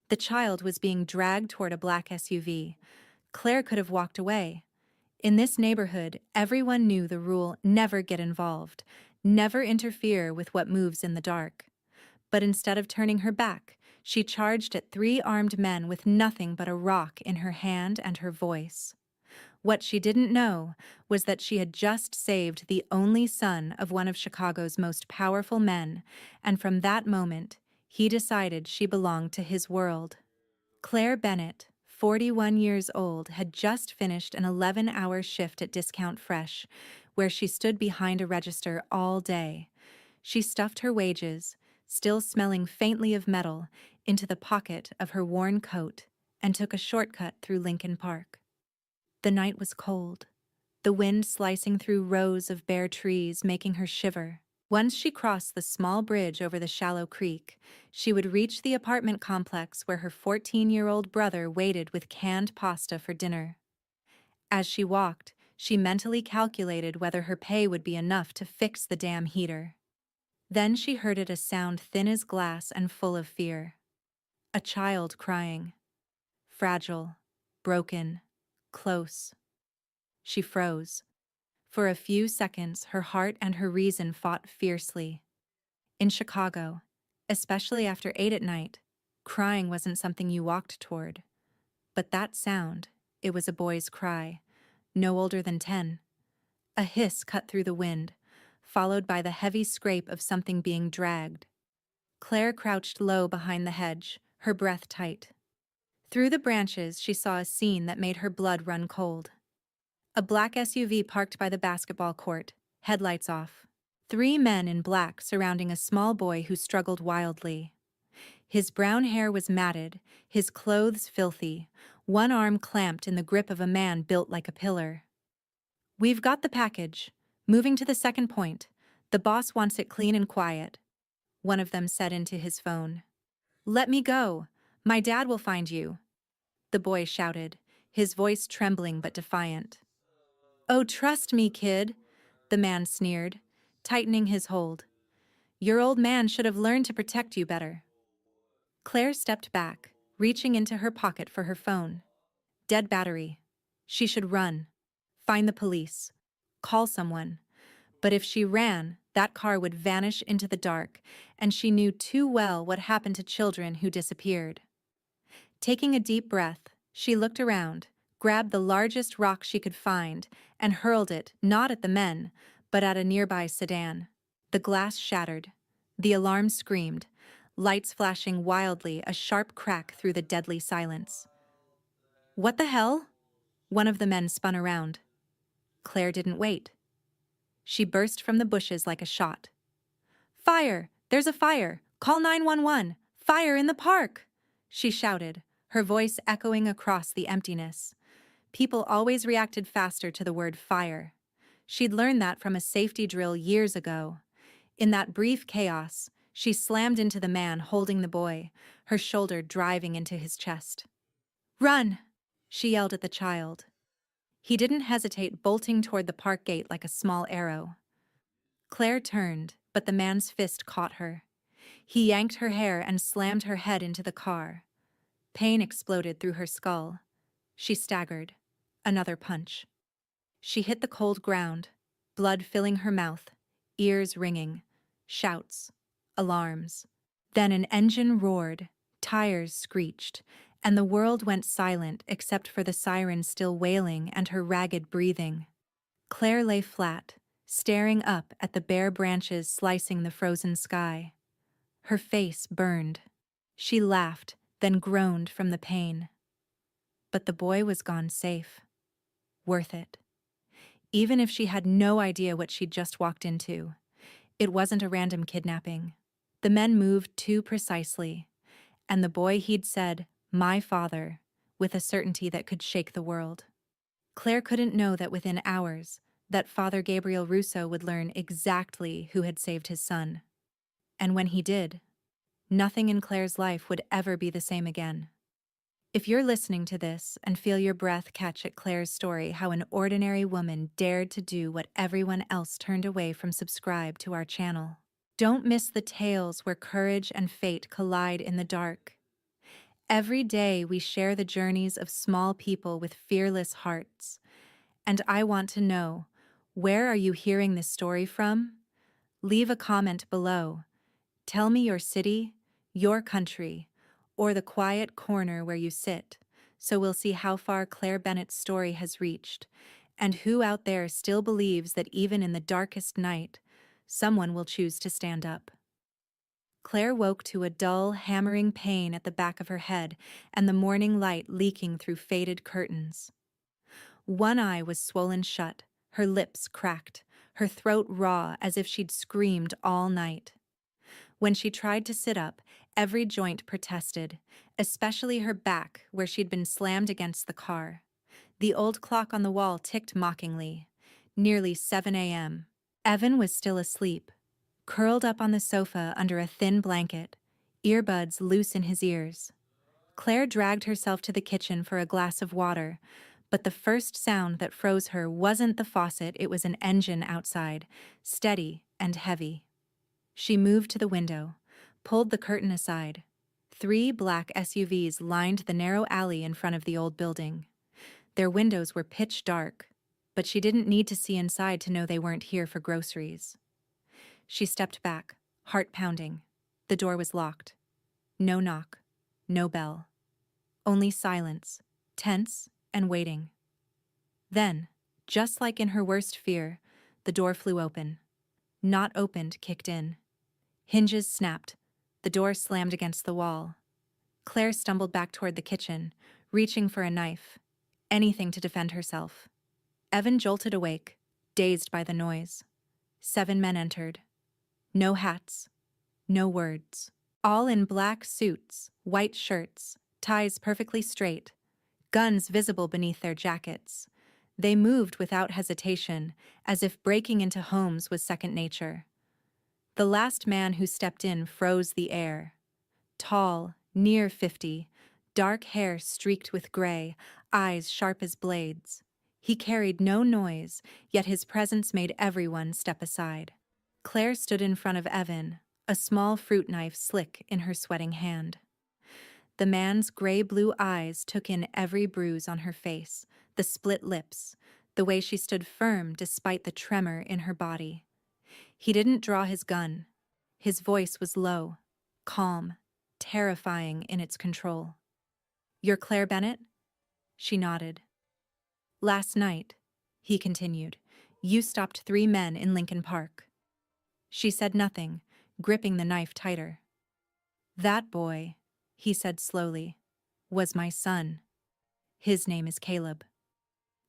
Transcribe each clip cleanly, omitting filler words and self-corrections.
The child was being dragged toward a black SUV. Claire could have walked away. In this neighborhood, everyone knew the rule: never get involved, never interfere with what moves in the dark. But instead of turning her back, she charged at three armed men with nothing but a rock in her hand and her voice. What she didn't know was that she had just saved the only son of one of Chicago's most powerful men, and from that moment, he decided she belonged to his world. Claire Bennett, 41 years old, had just finished an 11-hour shift at Discount Fresh, where she stood behind a register all day. She stuffed her wages, still smelling faintly of metal, into the pocket of her worn coat and took a shortcut through Lincoln Park. The night was cold, the wind slicing through rows of bare trees, making her shiver. Once she crossed the small bridge over the shallow creek, she would reach the apartment complex where her 14-year-old brother waited with canned pasta for dinner. As she walked, she mentally calculated whether her pay would be enough to fix the damn heater. Then she heard it, a sound thin as glass and full of fear. A child crying. Fragile, broken, close. She froze. For a few seconds, her heart and her reason fought fiercely. In Chicago, especially after 8 at night, crying wasn't something you walked toward. But that sound, it was a boy's cry, no older than 10. A hiss cut through the wind, followed by the heavy scrape of something being dragged. Claire crouched low behind the hedge, her breath tight. Through the branches, she saw a scene that made her blood run cold. A black SUV parked by the basketball court, headlights off. 3 men in black surrounding a small boy who struggled wildly. His brown hair was matted, his clothes filthy, one arm clamped in the grip of a man built like a pillar. "We've got the package. Moving to the second point. The boss wants it clean and quiet," one of them said into his phone. "Let me go. My dad will find you," the boy shouted, his voice trembling but defiant. "Oh, trust me, kid," the man sneered, tightening his hold. "Your old man should have learned to protect you better." Claire stepped back, reaching into her pocket for her phone. Dead battery. She should run. Find the police. Call someone. But if she ran, that car would vanish into the dark, and she knew too well what happened to children who disappeared. Taking a deep breath, she looked around, grabbed the largest rock she could find, and hurled it not at the men, but at a nearby sedan. The glass shattered. The alarm screamed, lights flashing wildly, a sharp crack through the deadly silence. "What the hell?" One of the men spun around. Claire didn't wait. She burst from the bushes like a shot. "Fire! There's a fire! Call 911! Fire in the park!" she shouted, her voice echoing across the emptiness. People always reacted faster to the word fire. She'd learned that from a safety drill years ago. In that brief chaos, she slammed into the man holding the boy, her shoulder driving into his chest. "Run!" she yelled at the child. He didn't hesitate, bolting toward the park gate like a small arrow. Claire turned, but the man's fist caught her. He yanked her hair and slammed her head into the car. Pain exploded through her skull. She staggered. Another punch. She hit the cold ground, blood filling her mouth, ears ringing, shouts, alarms. Then an engine roared, tires screeched, and the world went silent except for the siren still wailing and her ragged breathing. Claire lay flat, staring up at the bare branches slicing the frozen sky. Her face burned. She laughed, then groaned from the pain. But the boy was gone safe. Worth it. Even if she had no idea what she'd just walked into, it wasn't a random kidnapping. The men moved too precisely, and the boy he'd said, "My father," with a certainty that could shake the world. Claire couldn't know that within hours, that Father Gabriel Russo would learn exactly who had saved his son. And when he did, nothing in Claire's life would ever be the same again. If you're listening to this and feel your breath catch at Claire's story, how an ordinary woman dared to do what everyone else turned away from, subscribe to our channel. Don't miss the tales where courage and fate collide in the dark. Every day we share the journeys of small people with fearless hearts. And I want to know, where are you hearing this story from? Leave a comment below. Tell me your city, your country, or the quiet corner where you sit, so we'll see how far Claire Bennett's story has reached, and who out there still believes that even in the darkest night, someone will choose to stand up. Claire woke to a dull, hammering pain at the back of her head and the morning light leaking through faded curtains. One eye was swollen shut, her lips cracked, her throat raw as if she'd screamed all night. When she tried to sit up, every joint protested, especially her back where she'd been slammed against the car. The old clock on the wall ticked mockingly. Nearly 7 a.m. Evan was still asleep, curled up on the sofa under a thin blanket, earbuds loose in his ears. Claire dragged herself to the kitchen for a glass of water, but the first sound that froze her wasn't the faucet, it was an engine outside, steady and heavy. She moved to the window, pulled the curtain aside. 3 black SUVs lined the narrow alley in front of the old building. Their windows were pitch dark, but she didn't need to see inside to know they weren't here for groceries. She stepped back, heart pounding. The door was locked. No knock, no bell. Only silence, tense and waiting. Then, just like in her worst fear, the door flew open. Not opened, kicked in. Hinges snapped. The door slammed against the wall. Claire stumbled back toward the kitchen, reaching for a knife. Anything to defend herself. Evan jolted awake, dazed by the noise. 7 men entered. No hats. No words. All in black suits, white shirts, ties perfectly straight, guns visible beneath their jackets. They moved without hesitation, as if breaking into homes was second nature. The last man who stepped in froze the air. Tall, near 50, dark hair streaked with gray, eyes sharp as blades. He carried no noise, yet his presence made everyone step aside. Claire stood in front of Evan, a small fruit knife slick in her sweating hand. The man's gray-blue eyes took in every bruise on her face, the split lips, the way she stood firm despite the tremor in her body. He didn't draw his gun. His voice was low, calm, terrifying in its control. "You're Claire Bennett?" She nodded. "Last night," he continued, "you stopped 3 men in Lincoln Park." She said nothing, gripping the knife tighter. "That boy," he said slowly, "was my son. His name is Caleb."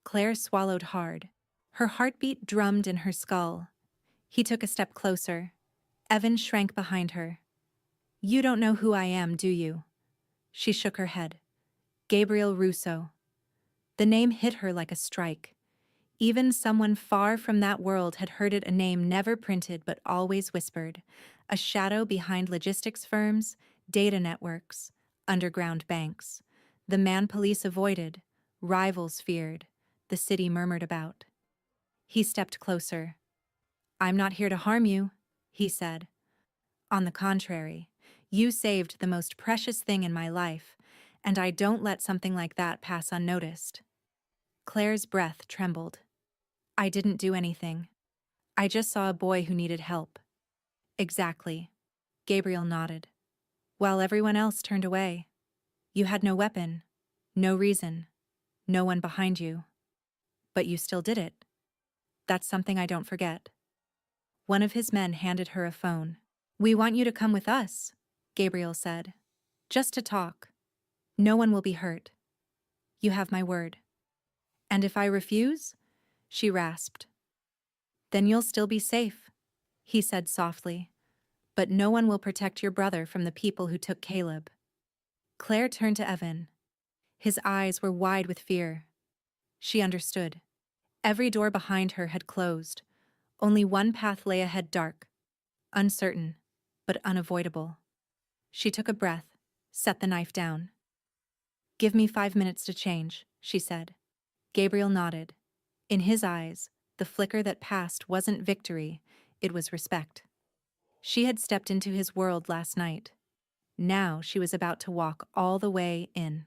Claire swallowed hard. Her heartbeat drummed in her skull. He took a step closer. Evan shrank behind her. "You don't know who I am, do you?" She shook her head. "Gabriel Russo." The name hit her like a strike. Even someone far from that world had heard it, a name never printed but always whispered, a shadow behind logistics firms, data networks, underground banks. The man police avoided, rivals feared, the city murmured about. He stepped closer. "I'm not here to harm you," he said. "On the contrary, you saved the most precious thing in my life, and I don't let something like that pass unnoticed." Claire's breath trembled. "I didn't do anything. I just saw a boy who needed help." "Exactly." Gabriel nodded. "While everyone else turned away. You had no weapon, no reason, no one behind you. But you still did it. That's something I don't forget." One of his men handed her a phone. "We want you to come with us," Gabriel said. "Just to talk. No one will be hurt. You have my word." "And if I refuse?" she rasped. "Then you'll still be safe," he said softly. "But no one will protect your brother from the people who took Caleb." Claire turned to Evan. His eyes were wide with fear. She understood. Every door behind her had closed. Only one path lay ahead, dark, uncertain, but unavoidable. She took a breath, set the knife down. "Give me 5 minutes to change," she said. Gabriel nodded. In his eyes, the flicker that passed wasn't victory, it was respect. She had stepped into his world last night. Now she was about to walk all the way in.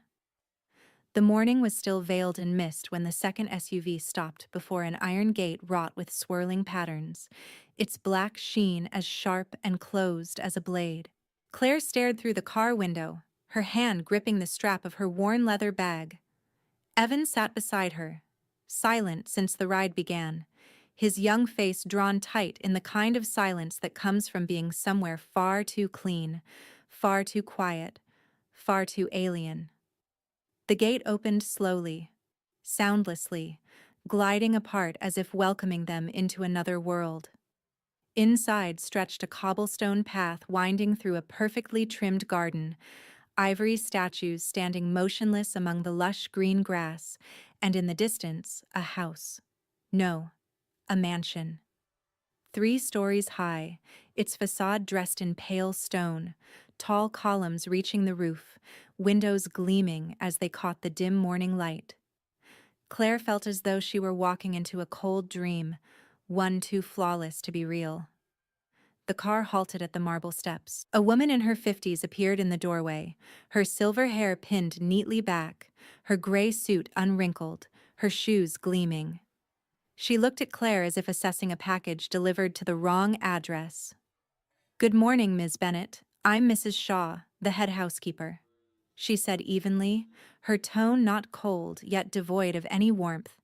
The morning was still veiled in mist when the second SUV stopped before an iron gate wrought with swirling patterns, its black sheen as sharp and closed as a blade. Claire stared through the car window, her hand gripping the strap of her worn leather bag. Evan sat beside her, silent since the ride began, his young face drawn tight in the kind of silence that comes from being somewhere far too clean, far too quiet, far too alien. The gate opened slowly, soundlessly, gliding apart as if welcoming them into another world. Inside stretched a cobblestone path winding through a perfectly trimmed garden, ivory statues standing motionless among the lush green grass, and in the distance, a house. No, a mansion. 3 stories high, its facade dressed in pale stone, tall columns reaching the roof, windows gleaming as they caught the dim morning light. Claire felt as though she were walking into a cold dream, one too flawless to be real. The car halted at the marble steps. A woman in her 50s appeared in the doorway, her silver hair pinned neatly back, her gray suit unwrinkled, her shoes gleaming. She looked at Claire as if assessing a package delivered to the wrong address. "Good morning, Ms. Bennett. I'm Mrs. Shaw, the head housekeeper," she said evenly, her tone not cold, yet devoid of any warmth.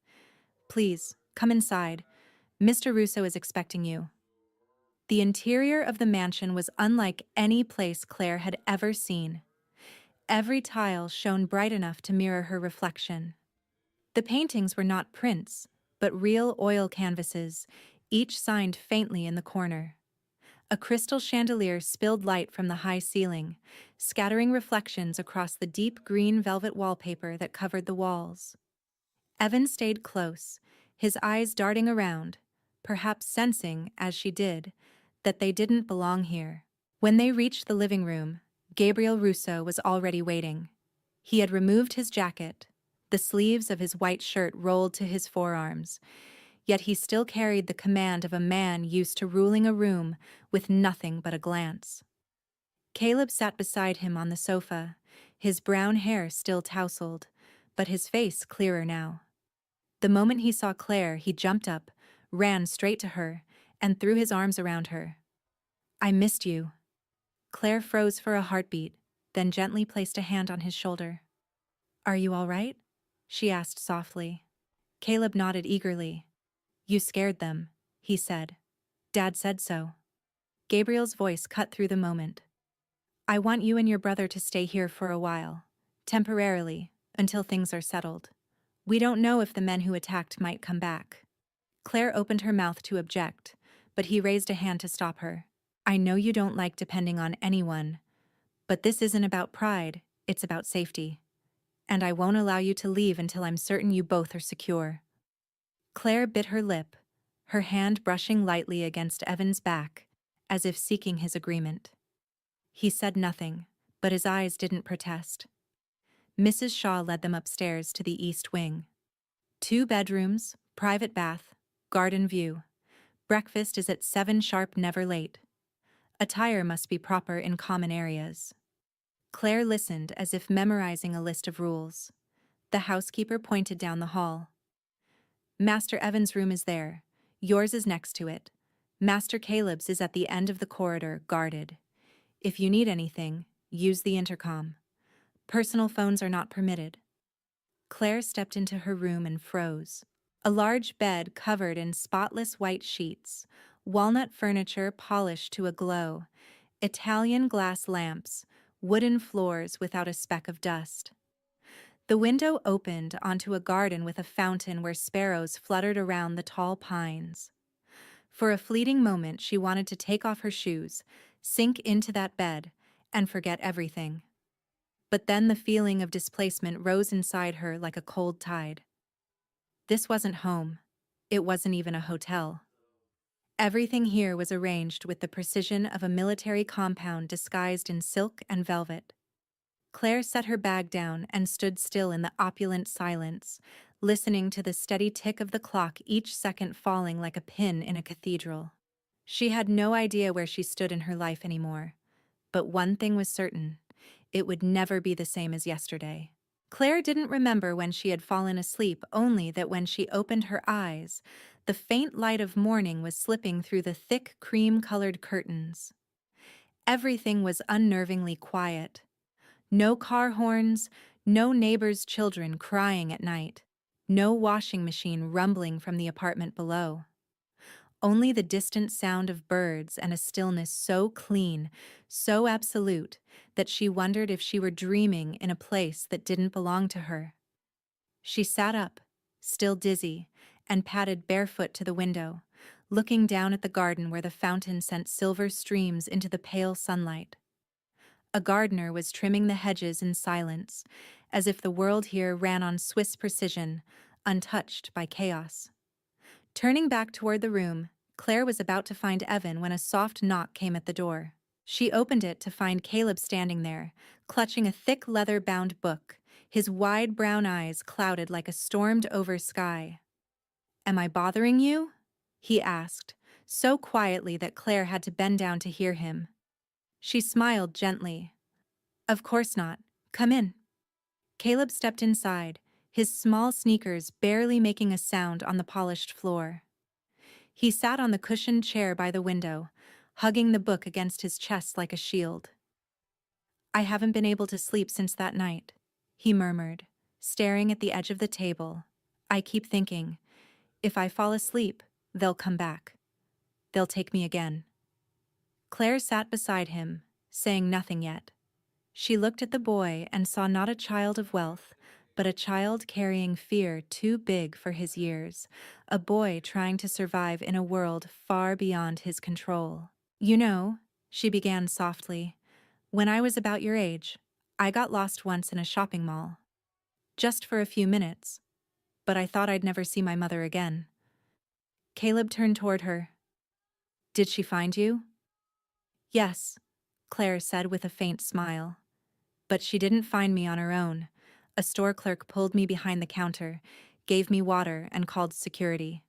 "Please, come inside. Mr. Russo is expecting you." The interior of the mansion was unlike any place Claire had ever seen. Every tile shone bright enough to mirror her reflection. The paintings were not prints, but real oil canvases, each signed faintly in the corner. A crystal chandelier spilled light from the high ceiling, scattering reflections across the deep green velvet wallpaper that covered the walls. Evan stayed close, his eyes darting around, perhaps sensing, as she did, that they didn't belong here. When they reached the living room, Gabriel Russo was already waiting. He had removed his jacket, the sleeves of his white shirt rolled to his forearms, yet he still carried the command of a man used to ruling a room with nothing but a glance. Caleb sat beside him on the sofa, his brown hair still tousled, but his face clearer now. The moment he saw Claire, he jumped up, ran straight to her, and threw his arms around her. "I missed you." Claire froze for a heartbeat, then gently placed a hand on his shoulder. "Are you all right?" she asked softly. Caleb nodded eagerly. "You scared them," he said. "Dad said so." Gabriel's voice cut through the moment. "I want you and your brother to stay here for a while, temporarily, until things are settled. We don't know if the men who attacked might come back." Claire opened her mouth to object, but he raised a hand to stop her. "I know you don't like depending on anyone, but this isn't about pride, it's about safety. And I won't allow you to leave until I'm certain you both are secure." Claire bit her lip, her hand brushing lightly against Evan's back, as if seeking his agreement. He said nothing, but his eyes didn't protest. Mrs. Shaw led them upstairs to the east wing. 2 bedrooms, private bath, garden view. Breakfast is at 7 sharp, never late. Attire must be proper in common areas. Claire listened as if memorizing a list of rules. The housekeeper pointed down the hall. "Master Evan's room is there. Yours is next to it. Master Caleb's is at the end of the corridor, guarded. If you need anything, use the intercom. Personal phones are not permitted." Claire stepped into her room and froze. A large bed covered in spotless white sheets, walnut furniture polished to a glow, Italian glass lamps, wooden floors without a speck of dust. The window opened onto a garden with a fountain where sparrows fluttered around the tall pines. For a fleeting moment, she wanted to take off her shoes, sink into that bed, and forget everything. But then the feeling of displacement rose inside her like a cold tide. This wasn't home. It wasn't even a hotel. Everything here was arranged with the precision of a military compound disguised in silk and velvet. Claire set her bag down and stood still in the opulent silence, listening to the steady tick of the clock, each second falling like a pin in a cathedral. She had no idea where she stood in her life anymore, But one thing was certain: it would never be the same as yesterday. Claire didn't remember when she had fallen asleep, only that when she opened her eyes, the faint light of morning was slipping through the thick cream-colored curtains. Everything was unnervingly quiet. No car horns, no neighbors' children crying at night, no washing machine rumbling from the apartment below. Only the distant sound of birds and a stillness so clean, so absolute, that she wondered if she were dreaming in a place that didn't belong to her. She sat up, still dizzy, and padded barefoot to the window, looking down at the garden where the fountain sent silver streams into the pale sunlight. A gardener was trimming the hedges in silence, as if the world here ran on Swiss precision, untouched by chaos. Turning back toward the room, Claire was about to find Evan when a soft knock came at the door. She opened it to find Caleb standing there, clutching a thick leather-bound book, his wide brown eyes clouded like a stormed-over sky. "Am I bothering you?" he asked, so quietly that Claire had to bend down to hear him. She smiled gently. "Of course not. Come in." Caleb stepped inside, his small sneakers barely making a sound on the polished floor. He sat on the cushioned chair by the window, hugging the book against his chest like a shield. "I haven't been able to sleep since that night," he murmured, staring at the edge of the table. "I keep thinking, if I fall asleep, they'll come back. They'll take me again." Claire sat beside him, saying nothing yet. She looked at the boy and saw not a child of wealth, but a child carrying fear too big for his years, a boy trying to survive in a world far beyond his control. "You know," she began softly, "when I was about your age, I got lost once in a shopping mall. Just for a few minutes, but I thought I'd never see my mother again." Caleb turned toward her. "Did she find you?" "Yes," Claire said with a faint smile. "But she didn't find me on her own. A store clerk pulled me behind the counter, gave me water, and called security.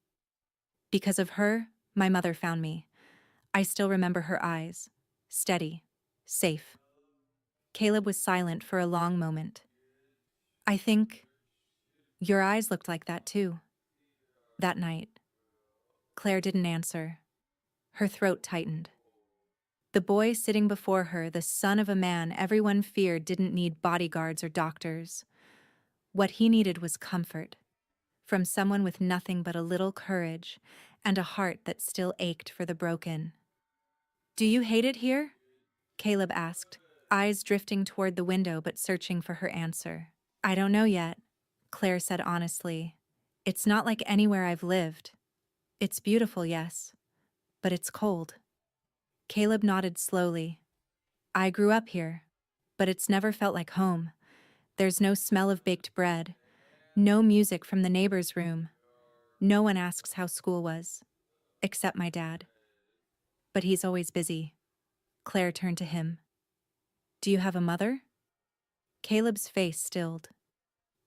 Because of her, my mother found me. I still remember her eyes. Steady. Safe." Caleb was silent for a long moment. "I think your eyes looked like that too. That night." Claire didn't answer. Her throat tightened. The boy sitting before her, the son of a man everyone feared didn't need bodyguards or doctors. What he needed was comfort, from someone with nothing but a little courage and a heart that still ached for the broken. "Do you hate it here?" Caleb asked, eyes drifting toward the window but searching for her answer. "I don't know yet," Claire said honestly. "It's not like anywhere I've lived. It's beautiful, yes, but it's cold." Caleb nodded slowly. "I grew up here, but it's never felt like home. There's no smell of baked bread, no music from the neighbor's room. No one asks how school was, except my dad. But he's always busy." Claire turned to him. "Do you have a mother?" Caleb's face stilled.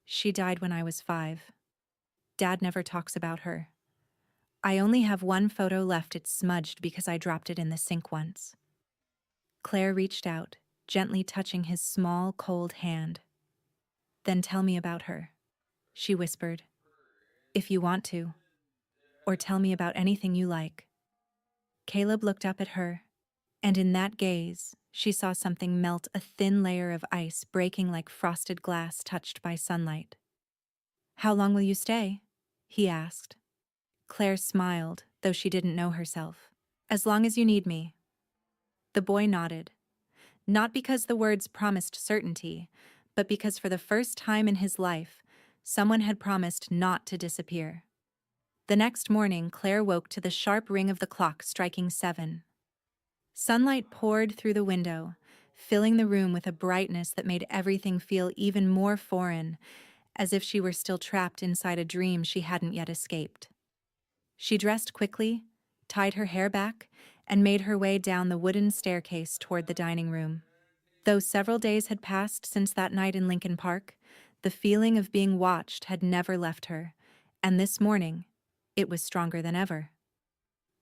"She died when I was 5. Dad never talks about her. I only have one photo left. It's smudged because I dropped it in the sink once." Claire reached out, gently touching his small, cold hand. "Then tell me about her," she whispered. "If you want to. Or tell me about anything you like." Caleb looked up at her, and in that gaze, she saw something melt, a thin layer of ice breaking like frosted glass touched by sunlight. "How long will you stay?" he asked. Claire smiled, though she didn't know herself. "As long as you need me." The boy nodded, not because the words promised certainty, but because for the first time in his life, someone had promised not to disappear. The next morning, Claire woke to the sharp ring of the clock striking 7. Sunlight poured through the window, filling the room with a brightness that made everything feel even more foreign, as if she were still trapped inside a dream she hadn't yet escaped. She dressed quickly, tied her hair back, and made her way down the wooden staircase toward the dining room. Though several days had passed since that night in Lincoln Park, the feeling of being watched had never left her, and this morning, it was stronger than ever.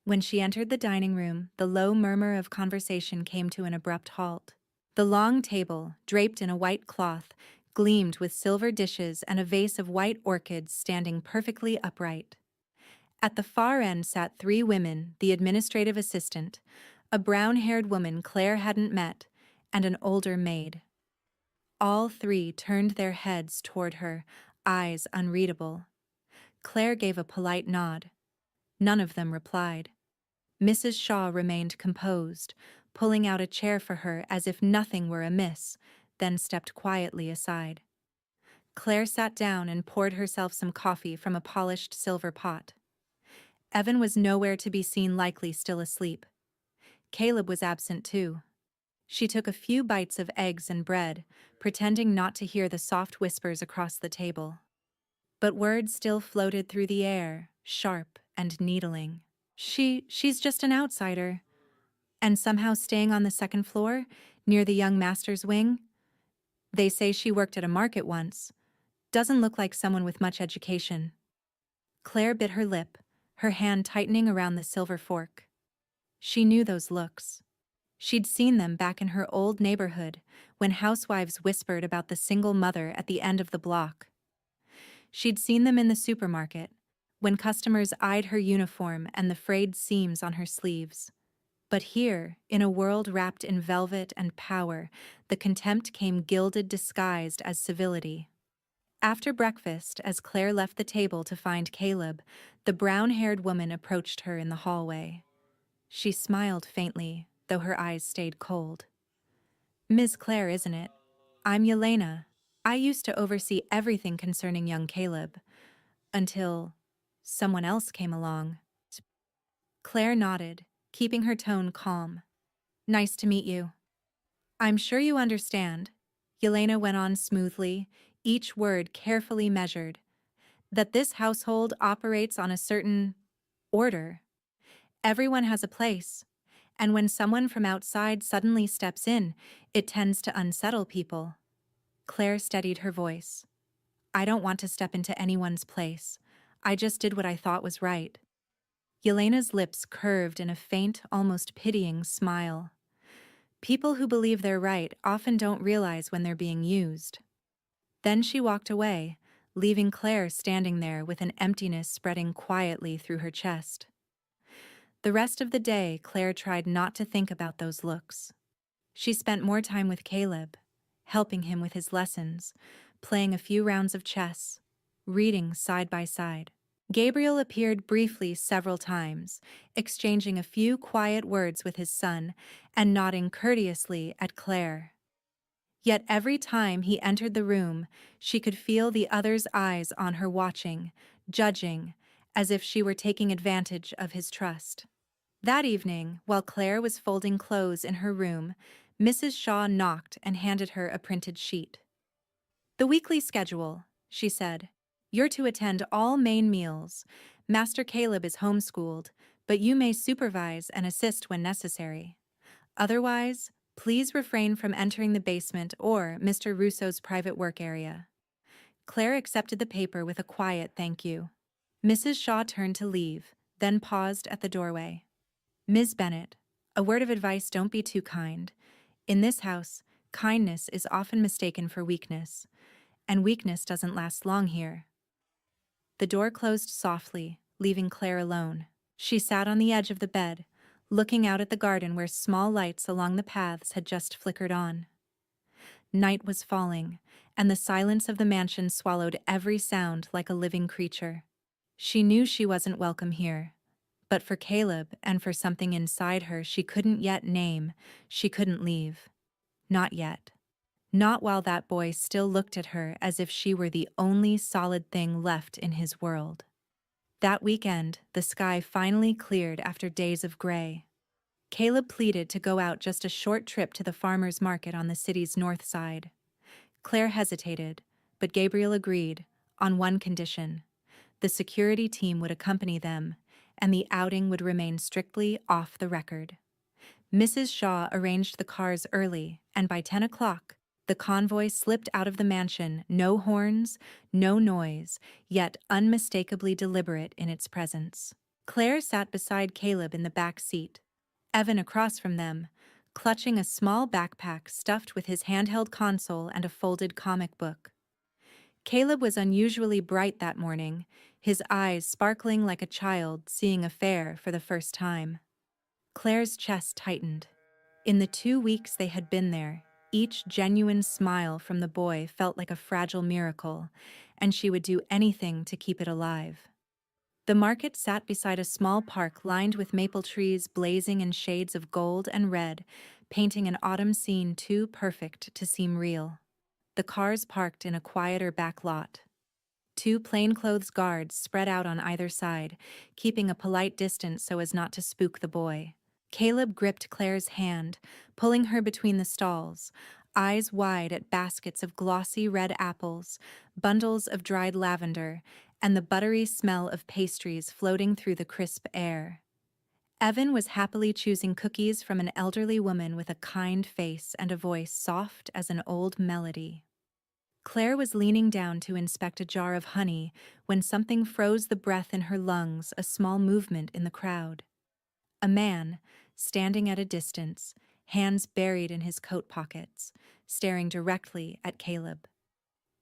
When she entered the dining room, the low murmur of conversation came to an abrupt halt. The long table, draped in a white cloth, gleamed with silver dishes and a vase of white orchids standing perfectly upright. At the far end sat three women, the administrative assistant, a brown-haired woman Claire hadn't met, and an older maid. All three turned their heads toward her, eyes unreadable. Claire gave a polite nod. None of them replied. Mrs. Shaw remained composed, pulling out a chair for her as if nothing were amiss, then stepped quietly aside. Claire sat down and poured herself some coffee from a polished silver pot. Evan was nowhere to be seen, likely still asleep. Caleb was absent too. She took a few bites of eggs and bread, pretending not to hear the soft whispers across the table. But words still floated through the air, sharp and needling. She's just an outsider. And somehow staying on the second floor, near the young master's wing? They say she worked at a market once. Doesn't look like someone with much education. Claire bit her lip, her hand tightening around the silver fork. She knew those looks. She'd seen them back in her old neighborhood, when housewives whispered about the single mother at the end of the block. She'd seen them in the supermarket, when customers eyed her uniform and the frayed seams on her sleeves. But here, in a world wrapped in velvet and power, the contempt came gilded, disguised as civility. After breakfast, as Claire left the table to find Caleb, the brown-haired woman approached her in the hallway. She smiled faintly, though her eyes stayed cold. "Ms. Claire, isn't it? I'm Yelena. I used to oversee everything concerning young Caleb, until someone else came along." Claire nodded, keeping her tone calm. "Nice to meet you." "I'm sure you understand," Yelena went on smoothly, each word carefully measured, "that this household operates on a certain order. Everyone has a place, and when someone from outside suddenly steps in, it tends to unsettle people." Claire steadied her voice. "I don't want to step into anyone's place. I just did what I thought was right." Yelena's lips curved in a faint, almost pitying smile. People who believe they're right often don't realize when they're being used. Then she walked away, leaving Claire standing there with an emptiness spreading quietly through her chest. The rest of the day, Claire tried not to think about those looks. She spent more time with Caleb, helping him with his lessons, playing a few rounds of chess, reading side by side. Gabriel appeared briefly several times, exchanging a few quiet words with his son and nodding courteously at Claire. Yet every time he entered the room, she could feel the other's eyes on her watching, judging, as if she were taking advantage of his trust. That evening, while Claire was folding clothes in her room, Mrs. Shaw knocked and handed her a printed sheet. "The weekly schedule," she said. "You're to attend all main meals. Master Caleb is homeschooled, but you may supervise and assist when necessary. Otherwise, please refrain from entering the basement or Mr. Russo's private work area." Claire accepted the paper with a quiet thank you. Mrs. Shaw turned to leave, then paused at the doorway. "Ms. Bennet, a word of advice: don't be too kind. In this house, kindness is often mistaken for weakness, and weakness doesn't last long here." The door closed softly, leaving Claire alone. She sat on the edge of the bed, looking out at the garden where small lights along the paths had just flickered on. Night was falling, and the silence of the mansion swallowed every sound like a living creature. She knew she wasn't welcome here, but for Caleb and for something inside her she couldn't yet name, she couldn't leave. Not yet. Not while that boy still looked at her as if she were the only solid thing left in his world. That weekend, the sky finally cleared after days of gray. Caleb pleaded to go out just a short trip to the farmer's market on the city's north side. Claire hesitated, but Gabriel agreed, on one condition: the security team would accompany them, and the outing would remain strictly off the record. Mrs. Shaw arranged the cars early, and by 10 o'clock, the convoy slipped out of the mansion, no horns, no noise, yet unmistakably deliberate in its presence. Claire sat beside Caleb in the back seat, Evan across from them, clutching a small backpack stuffed with his handheld console and a folded comic book. Caleb was unusually bright that morning, his eyes sparkling like a child seeing a fair for the first time. Claire's chest tightened. In the 2 weeks they had been there, each genuine smile from the boy felt like a fragile miracle, and she would do anything to keep it alive. The market sat beside a small park lined with maple trees blazing in shades of gold and red, painting an autumn scene too perfect to seem real. The cars parked in a quieter back lot. Two plainclothes guards spread out on either side, keeping a polite distance so as not to spook the boy. Caleb gripped Claire's hand, pulling her between the stalls, eyes wide at baskets of glossy red apples, bundles of dried lavender, and the buttery smell of pastries floating through the crisp air. Evan was happily choosing cookies from an elderly woman with a kind face and a voice soft as an old melody. Claire was leaning down to inspect a jar of honey when something froze the breath in her lungs, a small movement in the crowd. A man, standing at a distance, hands buried in his coat pockets, staring directly at Caleb.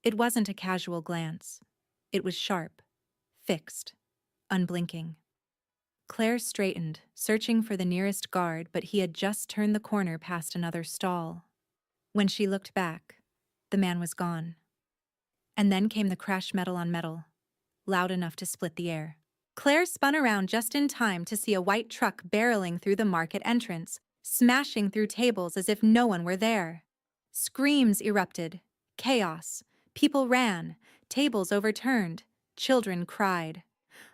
It wasn't a casual glance. It was sharp, fixed, unblinking. Claire straightened, searching for the nearest guard, but he had just turned the corner past another stall. When she looked back, the man was gone. And then came the crash metal on metal, loud enough to split the air. Claire spun around just in time to see a white truck barreling through the market entrance, smashing through tables as if no one were there. Screams erupted. Chaos. People ran. Tables overturned. Children cried.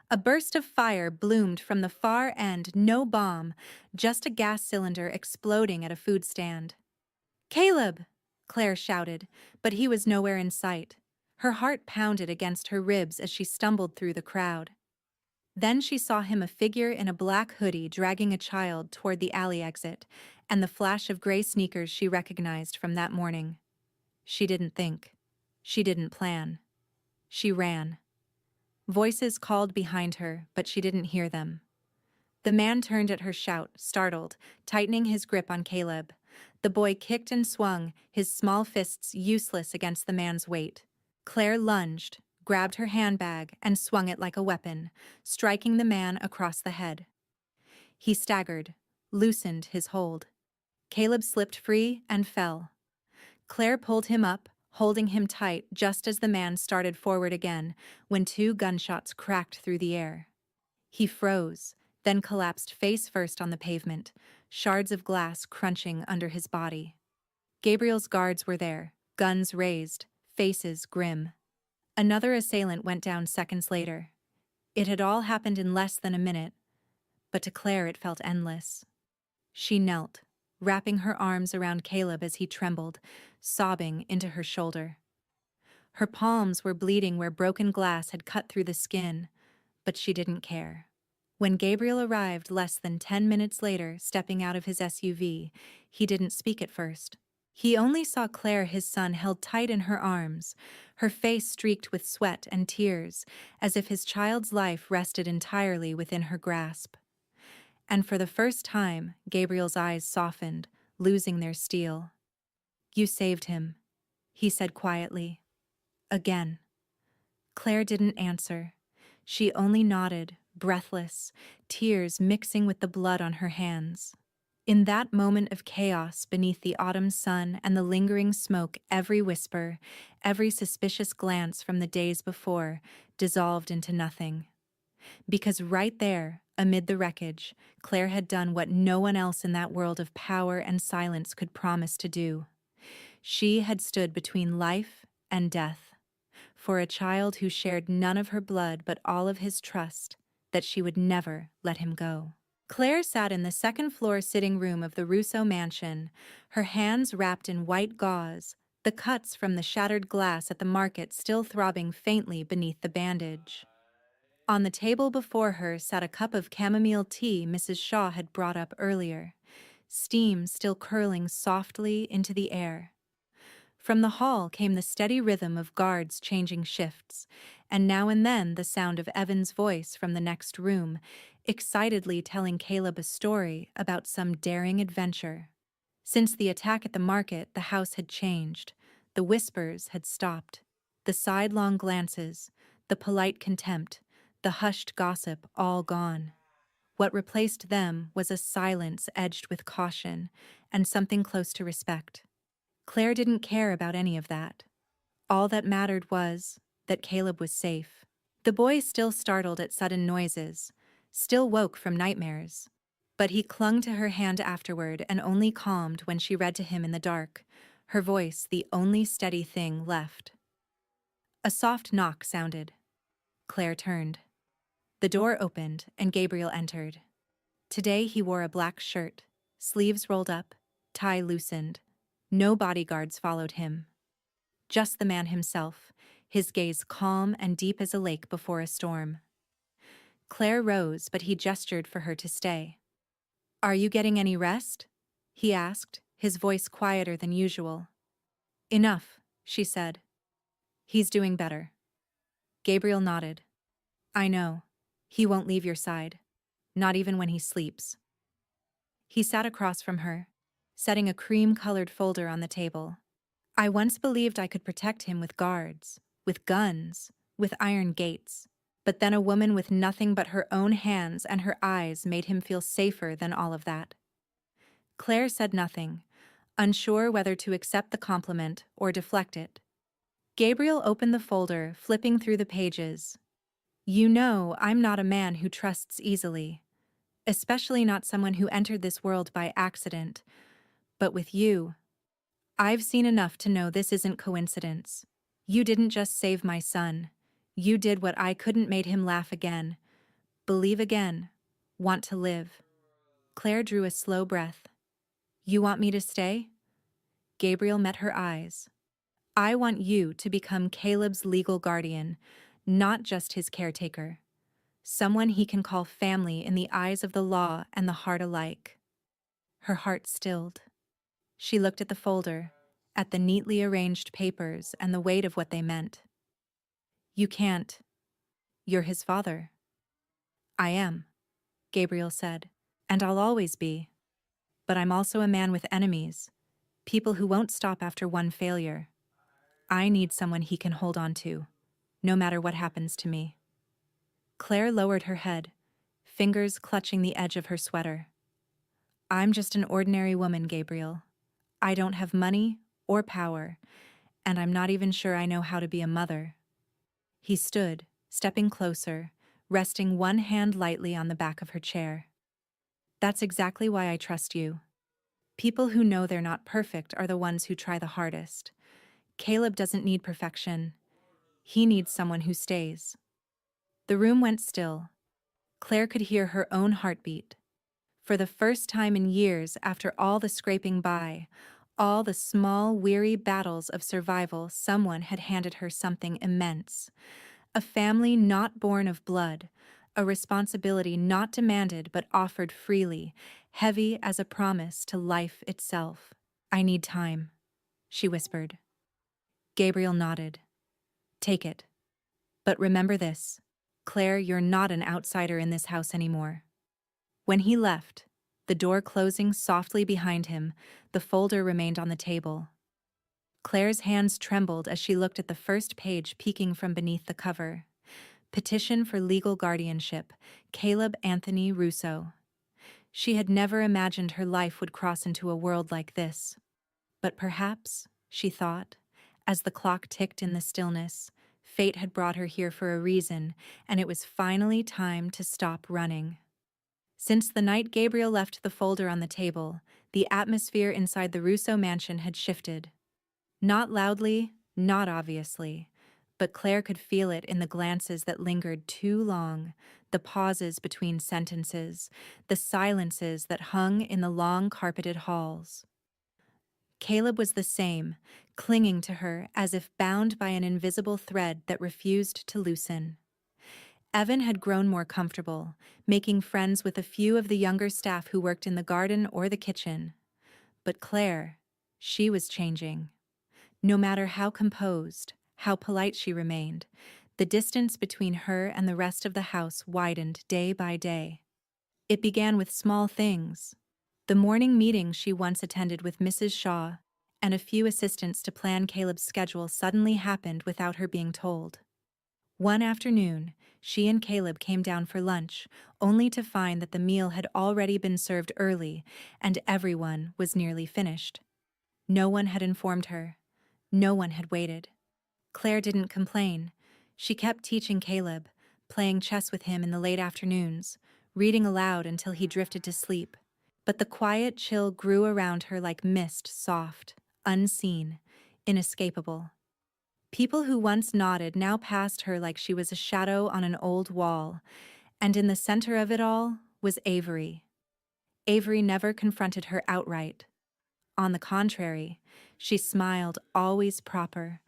A burst of fire bloomed from the far end, no bomb, just a gas cylinder exploding at a food stand. "Caleb!" Claire shouted, but he was nowhere in sight. Her heart pounded against her ribs as she stumbled through the crowd. Then she saw him, a figure in a black hoodie dragging a child toward the alley exit, and the flash of gray sneakers she recognized from that morning. She didn't think. She didn't plan. She ran. Voices called behind her, but she didn't hear them. The man turned at her shout, startled, tightening his grip on Caleb. The boy kicked and swung, his small fists useless against the man's weight. Claire lunged, grabbed her handbag, and swung it like a weapon, striking the man across the head. He staggered, loosened his hold. Caleb slipped free and fell. Claire pulled him up, holding him tight just as the man started forward again, when 2 gunshots cracked through the air. He froze, then collapsed face first on the pavement, shards of glass crunching under his body. Gabriel's guards were there, guns raised, faces grim. Another assailant went down seconds later. It had all happened in less than a minute, but to Claire it felt endless. She knelt, wrapping her arms around Caleb as he trembled, sobbing into her shoulder. Her palms were bleeding where broken glass had cut through the skin, but she didn't care. When Gabriel arrived less than 10 minutes later, stepping out of his SUV, he didn't speak at first. He only saw Claire, his son, held tight in her arms, her face streaked with sweat and tears, as if his child's life rested entirely within her grasp. And for the first time, Gabriel's eyes softened, losing their steel. "You saved him," he said quietly. Again. Claire didn't answer. She only nodded, breathless, tears mixing with the blood on her hands. In that moment of chaos beneath the autumn sun and the lingering smoke, every whisper, every suspicious glance from the days before dissolved into nothing. Because right there, amid the wreckage, Claire had done what no one else in that world of power and silence could promise to do. She had stood between life and death, for a child who shared none of her blood but all of his trust, that she would never let him go. Claire sat in the second-floor sitting room of the Rousseau mansion, her hands wrapped in white gauze, the cuts from the shattered glass at the market still throbbing faintly beneath the bandage. On the table before her sat a cup of chamomile tea Mrs. Shaw had brought up earlier, steam still curling softly into the air. From the hall came the steady rhythm of guards changing shifts, and now and then the sound of Evan's voice from the next room, excitedly telling Caleb a story about some daring adventure. Since the attack at the market, the house had changed. The whispers had stopped. The sidelong glances, the polite contempt, the hushed gossip all gone. What replaced them was a silence edged with caution and something close to respect. Claire didn't care about any of that. All that mattered was that Caleb was safe. The boy still startled at sudden noises, still woke from nightmares. But he clung to her hand afterward and only calmed when she read to him in the dark, her voice the only steady thing left. A soft knock sounded. Claire turned. The door opened and Gabriel entered. Today he wore a black shirt, sleeves rolled up, tie loosened. No bodyguards followed him. Just the man himself, his gaze calm and deep as a lake before a storm. Claire rose, but he gestured for her to stay. "Are you getting any rest?" he asked, his voice quieter than usual. "Enough," she said. "He's doing better." Gabriel nodded. "I know. He won't leave your side. Not even when he sleeps." He sat across from her, setting a cream-colored folder on the table. "I once believed I could protect him with guards, with guns, with iron gates. But then a woman with nothing but her own hands and her eyes made him feel safer than all of that." Claire said nothing, unsure whether to accept the compliment or deflect it. Gabriel opened the folder, flipping through the pages. "You know, I'm not a man who trusts easily, especially not someone who entered this world by accident. But with you, I've seen enough to know this isn't coincidence. You didn't just save my son. You did what I couldn't, made him laugh again, believe again, want to live." Claire drew a slow breath. "You want me to stay?" Gabriel met her eyes. "I want you to become Caleb's legal guardian, not just his caretaker. Someone he can call family in the eyes of the law and the heart alike." Her heart stilled. She looked at the folder, at the neatly arranged papers and the weight of what they meant. "You can't. You're his father." "I am," Gabriel said, "and I'll always be. But I'm also a man with enemies, people who won't stop after one failure. I need someone he can hold on to, no matter what happens to me." Claire lowered her head, fingers clutching the edge of her sweater. "I'm just an ordinary woman, Gabriel. I don't have money or power, and I'm not even sure I know how to be a mother." He stood, stepping closer, resting one hand lightly on the back of her chair. "That's exactly why I trust you. People who know they're not perfect are the ones who try the hardest. Caleb doesn't need perfection. He needs someone who stays." The room went still. Claire could hear her own heartbeat. For the first time in years, after all the scraping by, all the small, weary battles of survival, someone had handed her something immense. A family not born of blood, a responsibility not demanded but offered freely, heavy as a promise to life itself. "I need time," she whispered. Gabriel nodded. "Take it. But remember this, Claire, you're not an outsider in this house anymore." When he left, the door closing softly behind him, the folder remained on the table. Claire's hands trembled as she looked at the first page peeking from beneath the cover. Petition for legal guardianship, Caleb Anthony Russo. She had never imagined her life would cross into a world like this. But perhaps, she thought, as the clock ticked in the stillness, fate had brought her here for a reason, and it was finally time to stop running. Since the night Gabriel left the folder on the table, the atmosphere inside the Russo mansion had shifted. Not loudly, not obviously, but Claire could feel it in the glances that lingered too long, the pauses between sentences, the silences that hung in the long carpeted halls. Caleb was the same, clinging to her as if bound by an invisible thread that refused to loosen. Evan had grown more comfortable, making friends with a few of the younger staff who worked in the garden or the kitchen. But Claire, she was changing. No matter how composed, how polite she remained, the distance between her and the rest of the house widened day by day. It began with small things. The morning meeting she once attended with Mrs. Shaw and a few assistants to plan Caleb's schedule suddenly happened without her being told. One afternoon, she and Caleb came down for lunch, only to find that the meal had already been served early and everyone was nearly finished. No one had informed her. No one had waited. Claire didn't complain. She kept teaching Caleb, playing chess with him in the late afternoons, reading aloud until he drifted to sleep. But the quiet chill grew around her like mist, soft, unseen, inescapable. People who once nodded now passed her like she was a shadow on an old wall, and in the center of it all was Avery. Avery never confronted her outright. On the contrary, she smiled, always proper,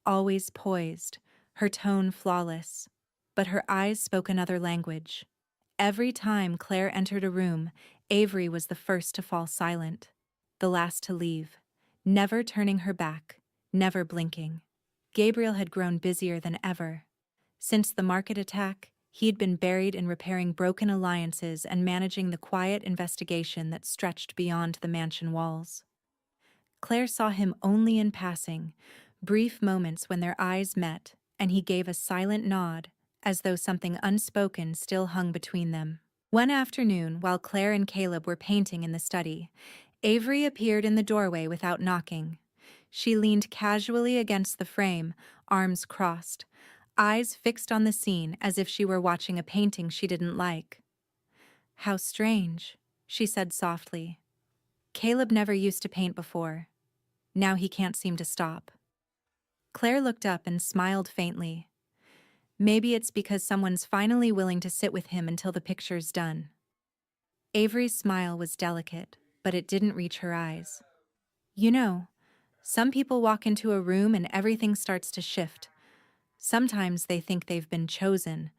always poised, her tone flawless. But her eyes spoke another language. Every time Claire entered a room, Avery was the first to fall silent, the last to leave, never turning her back, never blinking. Gabriel had grown busier than ever. Since the market attack, he'd been buried in repairing broken alliances and managing the quiet investigation that stretched beyond the mansion walls. Claire saw him only in passing, brief moments when their eyes met, and he gave a silent nod, as though something unspoken still hung between them. One afternoon, while Claire and Caleb were painting in the study, Avery appeared in the doorway without knocking. She leaned casually against the frame, arms crossed, eyes fixed on the scene as if she were watching a painting she didn't like. "How strange," she said softly. "Caleb never used to paint before. Now he can't seem to stop." Claire looked up and smiled faintly. Maybe it's because someone's finally willing to sit with him until the picture's done. Avery's smile was delicate, but it didn't reach her eyes. "You know, some people walk into a room and everything starts to shift. Sometimes they think they've been chosen,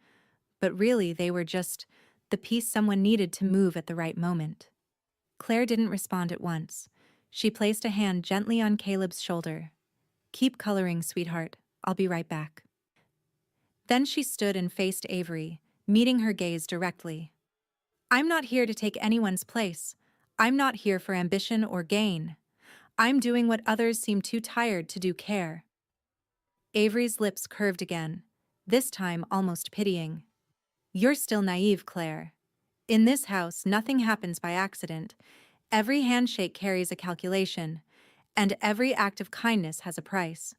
but really they were just the piece someone needed to move at the right moment." Claire didn't respond at once. She placed a hand gently on Caleb's shoulder. "Keep coloring, sweetheart. I'll be right back." Then she stood and faced Avery, meeting her gaze directly. "I'm not here to take anyone's place. I'm not here for ambition or gain. I'm doing what others seem too tired to do care." Avery's lips curved again, this time almost pitying. "You're still naive, Claire. In this house, nothing happens by accident. Every handshake carries a calculation, and every act of kindness has a price."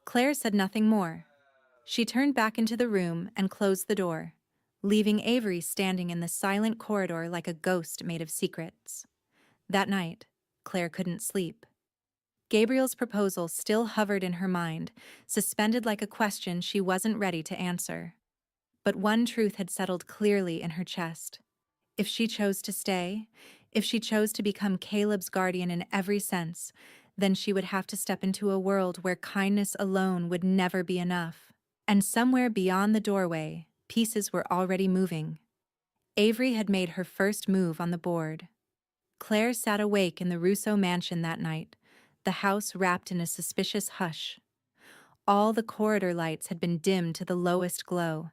Claire said nothing more. She turned back into the room and closed the door, leaving Avery standing in the silent corridor like a ghost made of secrets. That night, Claire couldn't sleep. Gabriel's proposal still hovered in her mind, suspended like a question she wasn't ready to answer. But one truth had settled clearly in her chest. If she chose to stay, if she chose to become Caleb's guardian in every sense, then she would have to step into a world where kindness alone would never be enough. And somewhere beyond the doorway, pieces were already moving. Avery had made her first move on the board. Claire sat awake in the Rousseau mansion that night, the house wrapped in a suspicious hush. All the corridor lights had been dimmed to the lowest glow,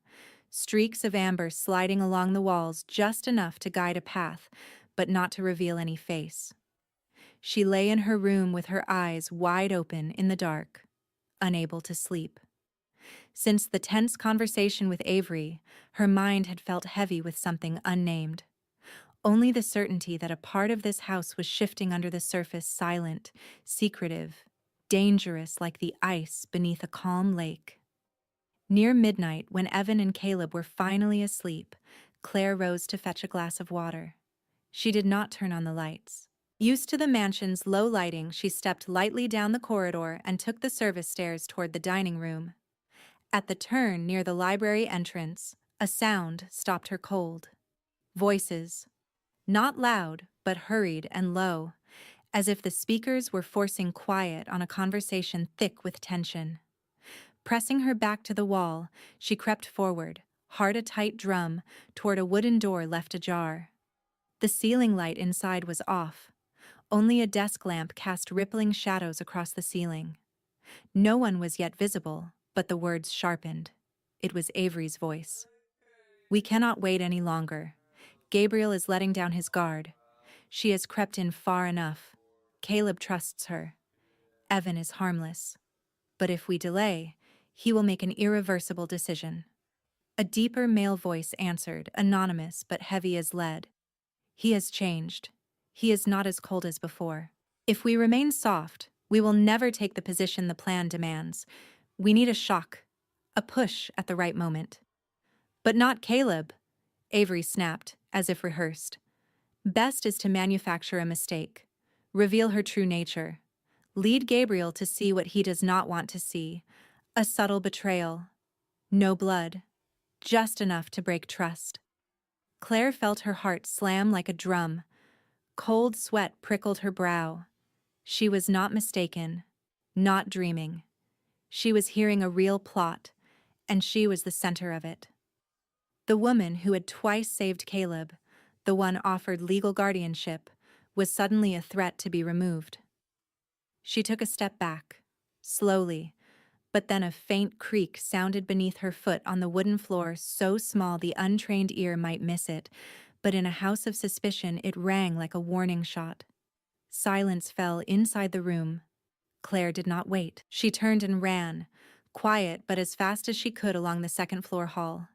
streaks of amber sliding along the walls just enough to guide a path, but not to reveal any face. She lay in her room with her eyes wide open in the dark, unable to sleep. Since the tense conversation with Avery, her mind had felt heavy with something unnamed. Only the certainty that a part of this house was shifting under the surface, silent, secretive, dangerous like the ice beneath a calm lake. Near midnight, when Evan and Caleb were finally asleep, Claire rose to fetch a glass of water. She did not turn on the lights. Used to the mansion's low lighting, she stepped lightly down the corridor and took the service stairs toward the dining room. At the turn near the library entrance, a sound stopped her cold. Voices. Not loud, but hurried and low, as if the speakers were forcing quiet on a conversation thick with tension. Pressing her back to the wall, she crept forward, heart a tight drum, toward a wooden door left ajar. The ceiling light inside was off. Only a desk lamp cast rippling shadows across the ceiling. No one was yet visible, but the words sharpened. It was Avery's voice. "We cannot wait any longer. Gabriel is letting down his guard. She has crept in far enough. Caleb trusts her. Evan is harmless. But if we delay, he will make an irreversible decision. A deeper male voice answered, anonymous but heavy as lead. He has changed. He is not as cold as before. If we remain soft, we will never take the position the plan demands. We need a shock, a push at the right moment. But not Caleb, Avery snapped, as if rehearsed. Best is to manufacture a mistake, reveal her true nature, lead Gabriel to see what he does not want to see, a subtle betrayal. No blood, just enough to break trust. Claire felt her heart slam like a drum. Cold sweat prickled her brow. She was not mistaken, not dreaming. She was hearing a real plot, and she was the center of it. The woman who had twice saved Caleb, the one offered legal guardianship, was suddenly a threat to be removed. She took a step back, slowly, but then a faint creak sounded beneath her foot on the wooden floor so small the untrained ear might miss it, but in a house of suspicion it rang like a warning shot. Silence fell inside the room. Claire did not wait. She turned and ran, quiet but as fast as she could along the second-floor hall.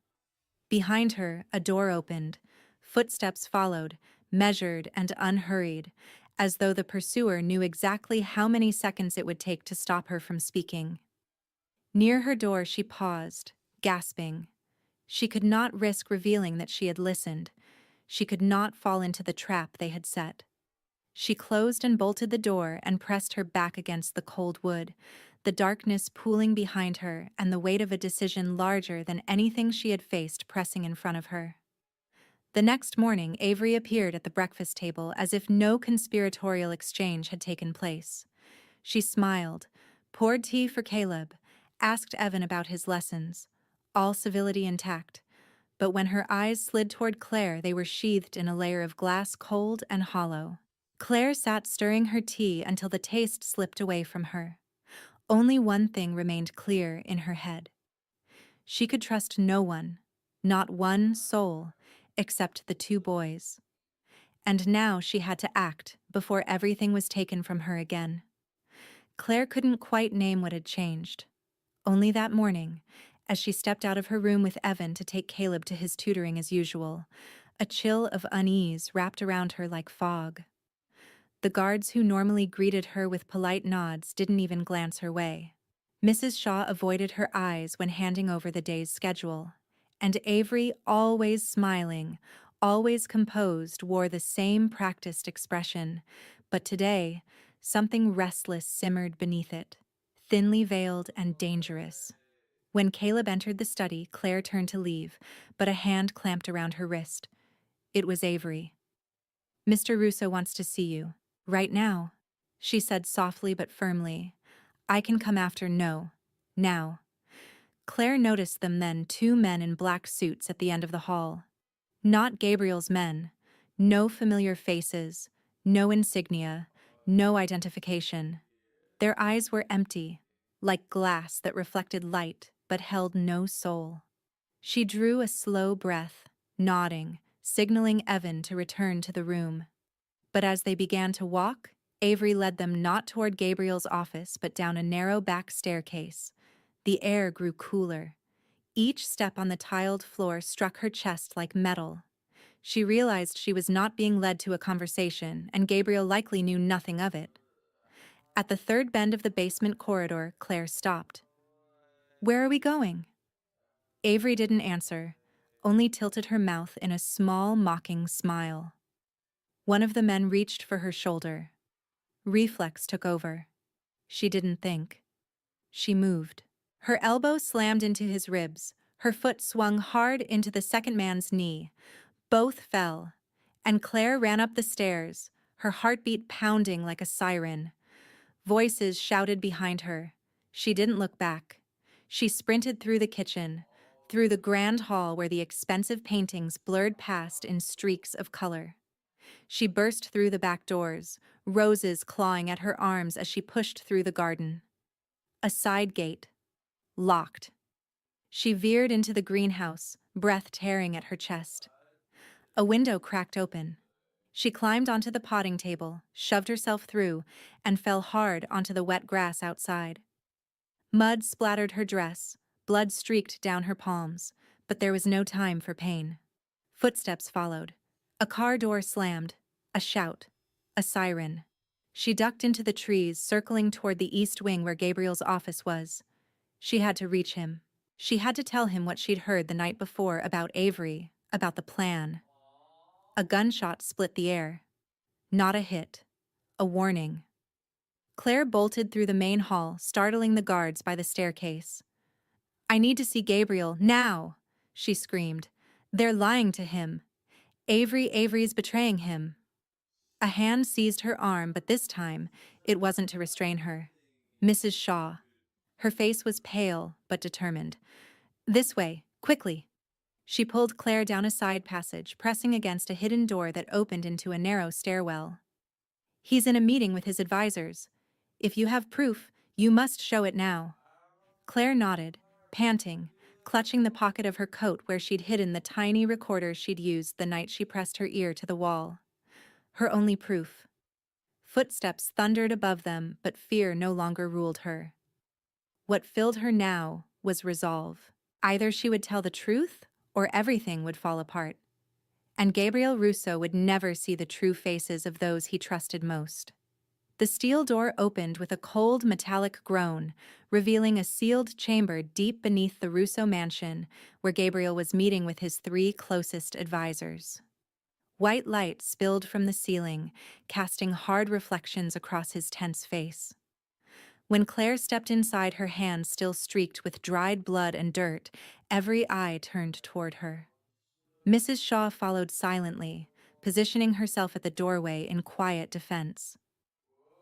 Behind her, a door opened. Footsteps followed, measured and unhurried, as though the pursuer knew exactly how many seconds it would take to stop her from speaking. Near her door she paused, gasping. She could not risk revealing that she had listened. She could not fall into the trap they had set. She closed and bolted the door and pressed her back against the cold wood, the darkness pooling behind her and the weight of a decision larger than anything she had faced pressing in front of her. The next morning, Avery appeared at the breakfast table as if no conspiratorial exchange had taken place. She smiled, poured tea for Caleb, asked Evan about his lessons, all civility intact, but when her eyes slid toward Claire, they were sheathed in a layer of glass cold and hollow. Claire sat stirring her tea until the taste slipped away from her. Only one thing remained clear in her head. She could trust no one, not one soul, except the two boys. And now she had to act before everything was taken from her again. Claire couldn't quite name what had changed. Only that morning, as she stepped out of her room with Evan to take Caleb to his tutoring as usual, a chill of unease wrapped around her like fog. The guards who normally greeted her with polite nods didn't even glance her way. Mrs. Shaw avoided her eyes when handing over the day's schedule, and Avery, always smiling, always composed, wore the same practiced expression, but today, something restless simmered beneath it, thinly veiled and dangerous. When Caleb entered the study, Claire turned to leave, but a hand clamped around her wrist. It was Avery. "Mr. Russo wants to see you. Right now," she said softly but firmly. "I can come after, no. Now." Claire noticed them then, two men in black suits at the end of the hall. Not Gabriel's men. No familiar faces, no insignia, no identification. Their eyes were empty, like glass that reflected light but held no soul. She drew a slow breath, nodding, signaling Evan to return to the room. But as they began to walk, Avery led them not toward Gabriel's office but down a narrow back staircase. The air grew cooler. Each step on the tiled floor struck her chest like metal. She realized she was not being led to a conversation, and Gabriel likely knew nothing of it. At the third bend of the basement corridor, Claire stopped. "Where are we going?" Avery didn't answer, only tilted her mouth in a small, mocking smile. One of the men reached for her shoulder. Reflex took over. She didn't think. She moved. Her elbow slammed into his ribs. Her foot swung hard into the second man's knee. Both fell, and Claire ran up the stairs, her heartbeat pounding like a siren. Voices shouted behind her. She didn't look back. She sprinted through the kitchen, through the grand hall where the expensive paintings blurred past in streaks of color. She burst through the back doors, roses clawing at her arms as she pushed through the garden. A side gate. Locked. She veered into the greenhouse, breath tearing at her chest. A window cracked open. She climbed onto the potting table, shoved herself through, and fell hard onto the wet grass outside. Mud splattered her dress, blood streaked down her palms, but there was no time for pain. Footsteps followed. A car door slammed. A shout. A siren. She ducked into the trees, circling toward the east wing where Gabriel's office was. She had to reach him. She had to tell him what she'd heard the night before about Avery, about the plan. A gunshot split the air. Not a hit. A warning. Claire bolted through the main hall, startling the guards by the staircase. "I need to see Gabriel, now!" she screamed. "They're lying to him. Avery's betraying him." A hand seized her arm, but this time, it wasn't to restrain her. Mrs. Shaw. Her face was pale, but determined. "This way, quickly." She pulled Claire down a side passage, pressing against a hidden door that opened into a narrow stairwell. "He's in a meeting with his advisors. If you have proof, you must show it now." Claire nodded, panting, clutching the pocket of her coat where she'd hidden the tiny recorder she'd used the night she pressed her ear to the wall. Her only proof. Footsteps thundered above them, but fear no longer ruled her. What filled her now was resolve. Either she would tell the truth, or everything would fall apart. And Gabriel Russo would never see the true faces of those he trusted most. The steel door opened with a cold metallic groan, revealing a sealed chamber deep beneath the Russo mansion, where Gabriel was meeting with his 3 closest advisors. White light spilled from the ceiling, casting hard reflections across his tense face. When Claire stepped inside, her hands still streaked with dried blood and dirt, every eye turned toward her. Mrs. Shaw followed silently, positioning herself at the doorway in quiet defense.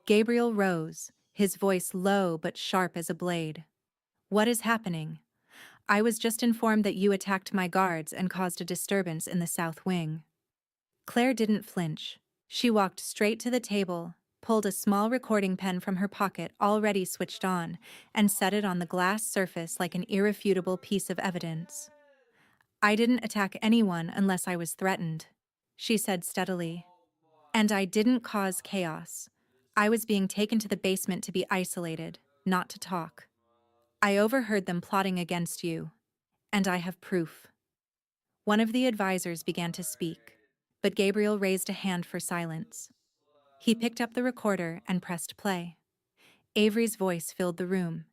Gabriel rose, his voice low but sharp as a blade. "What is happening? I was just informed that you attacked my guards and caused a disturbance in the south wing." Claire didn't flinch. She walked straight to the table, pulled a small recording pen from her pocket already switched on, and set it on the glass surface like an irrefutable piece of evidence. "I didn't attack anyone unless I was threatened," she said steadily. "And I didn't cause chaos. I was being taken to the basement to be isolated, not to talk. I overheard them plotting against you, and I have proof." One of the advisors began to speak, but Gabriel raised a hand for silence. He picked up the recorder and pressed play. Avery's voice filled the room,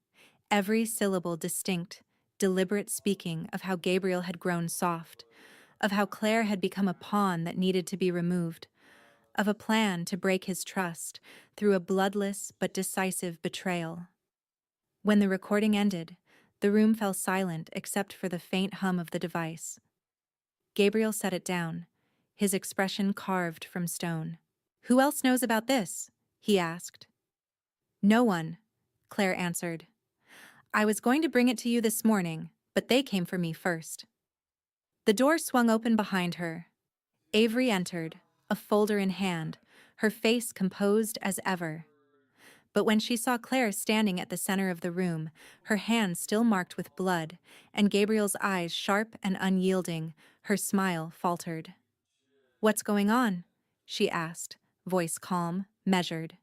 every syllable distinct, deliberate speaking of how Gabriel had grown soft, of how Claire had become a pawn that needed to be removed, of a plan to break his trust through a bloodless but decisive betrayal. When the recording ended, the room fell silent except for the faint hum of the device. Gabriel set it down, his expression carved from stone. "Who else knows about this?" he asked. "No one," Claire answered. "I was going to bring it to you this morning, but they came for me first." The door swung open behind her. Avery entered, a folder in hand, her face composed as ever. But when she saw Claire standing at the center of the room, her hands still marked with blood, and Gabriel's eyes sharp and unyielding, her smile faltered. "What's going on?" she asked, voice calm, measured.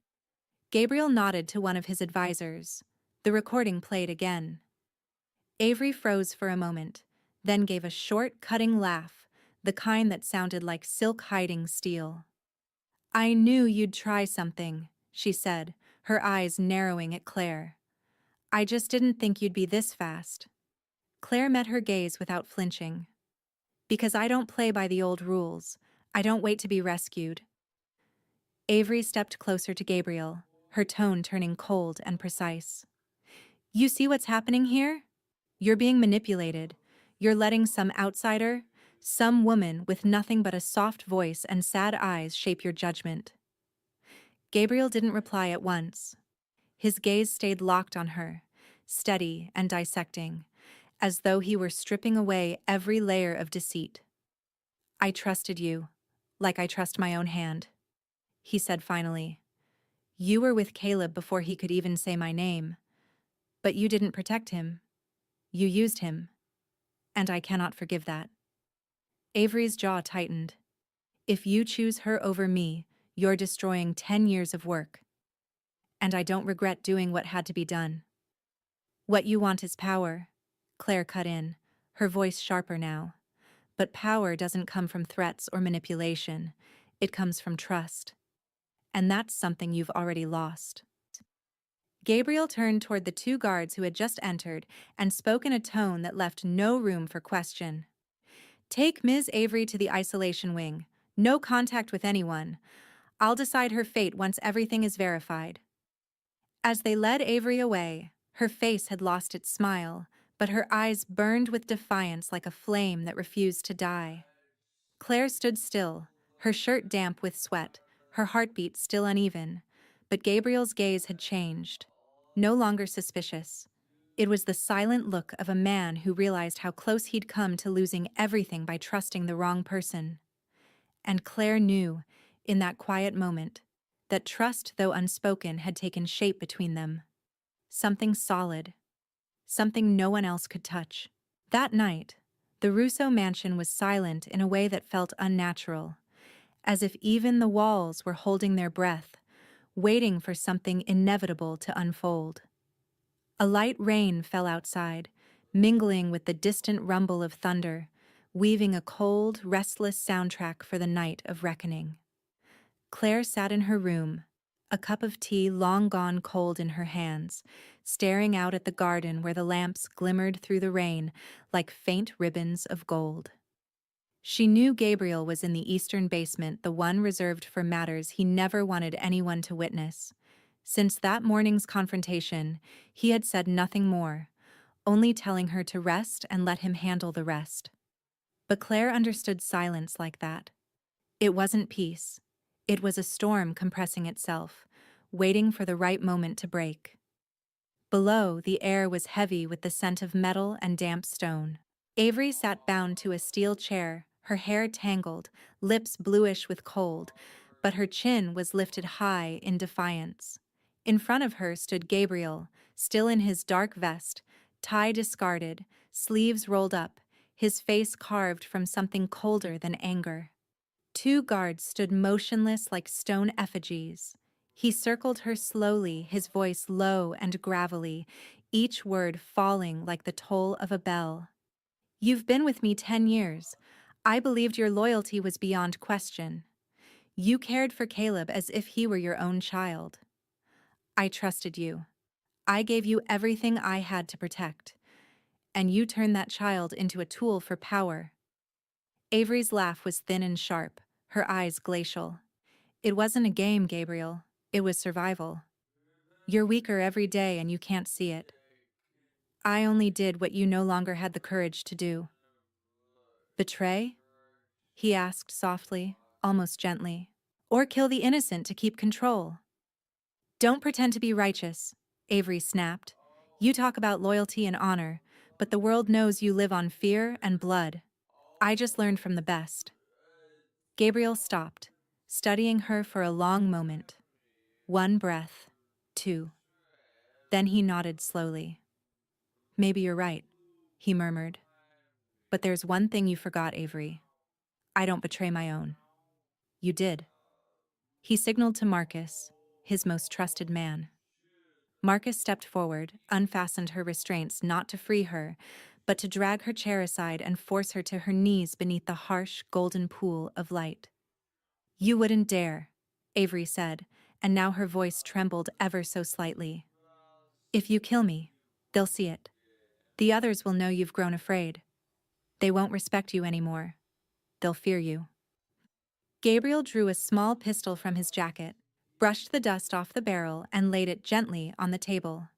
Gabriel nodded to one of his advisors. The recording played again. Avery froze for a moment, then gave a short, cutting laugh, the kind that sounded like silk hiding steel. "I knew you'd try something," she said, her eyes narrowing at Claire. "I just didn't think you'd be this fast." Claire met her gaze without flinching. "Because I don't play by the old rules. I don't wait to be rescued." Avery stepped closer to Gabriel, her tone turning cold and precise. "You see what's happening here? You're being manipulated. You're letting some outsider, some woman with nothing but a soft voice and sad eyes shape your judgment." Gabriel didn't reply at once. His gaze stayed locked on her, steady and dissecting, as though he were stripping away every layer of deceit. "I trusted you, like I trust my own hand," he said finally. "You were with Caleb before he could even say my name. But you didn't protect him. You used him. And I cannot forgive that." Avery's jaw tightened. If you choose her over me, you're destroying 10 years of work. And I don't regret doing what had to be done. What you want is power. Claire cut in, her voice sharper now. But power doesn't come from threats or manipulation. It comes from trust. And that's something you've already lost. Gabriel turned toward the two guards who had just entered and spoke in a tone that left no room for question. Take Ms. Avery to the isolation wing. No contact with anyone. I'll decide her fate once everything is verified. As they led Avery away, her face had lost its smile, but her eyes burned with defiance like a flame that refused to die. Claire stood still, her shirt damp with sweat, her heartbeat still uneven, but Gabriel's gaze had changed. No longer suspicious. It was the silent look of a man who realized how close he'd come to losing everything by trusting the wrong person. And Claire knew, in that quiet moment, that trust, though unspoken, had taken shape between them. Something solid. Something no one else could touch. That night, the Russo mansion was silent in a way that felt unnatural, as if even the walls were holding their breath, waiting for something inevitable to unfold. A light rain fell outside, mingling with the distant rumble of thunder, weaving a cold, restless soundtrack for the night of reckoning. Claire sat in her room, a cup of tea long gone cold in her hands, staring out at the garden where the lamps glimmered through the rain like faint ribbons of gold. She knew Gabriel was in the eastern basement, the one reserved for matters he never wanted anyone to witness. Since that morning's confrontation, he had said nothing more, only telling her to rest and let him handle the rest. But Claire understood silence like that. It wasn't peace. It was a storm compressing itself, waiting for the right moment to break. Below, the air was heavy with the scent of metal and damp stone. Avery sat bound to a steel chair, her hair tangled, lips bluish with cold, but her chin was lifted high in defiance. In front of her stood Gabriel, still in his dark vest, tie discarded, sleeves rolled up, his face carved from something colder than anger. Two guards stood motionless like stone effigies. He circled her slowly, his voice low and gravelly, each word falling like the toll of a bell. You've been with me 10 years. I believed your loyalty was beyond question. You cared for Caleb as if he were your own child. I trusted you. I gave you everything I had to protect. And you turned that child into a tool for power. Avery's laugh was thin and sharp, her eyes glacial. It wasn't a game, Gabriel. It was survival. You're weaker every day and you can't see it. I only did what you no longer had the courage to do. Betray? He asked softly, almost gently. Or kill the innocent to keep control? Don't pretend to be righteous, Avery snapped. You talk about loyalty and honor, but the world knows you live on fear and blood. I just learned from the best. Gabriel stopped, studying her for a long moment. One breath, two. Then he nodded slowly. Maybe you're right, he murmured. But there's one thing you forgot, Avery. I don't betray my own. You did. He signaled to Marcus, his most trusted man. Marcus stepped forward, unfastened her restraints not to free her, but to drag her chair aside and force her to her knees beneath the harsh, golden pool of light. You wouldn't dare, Avery said, and now her voice trembled ever so slightly. If you kill me, they'll see it. The others will know you've grown afraid. They won't respect you anymore. They'll fear you. Gabriel drew a small pistol from his jacket, brushed the dust off the barrel, and laid it gently on the table.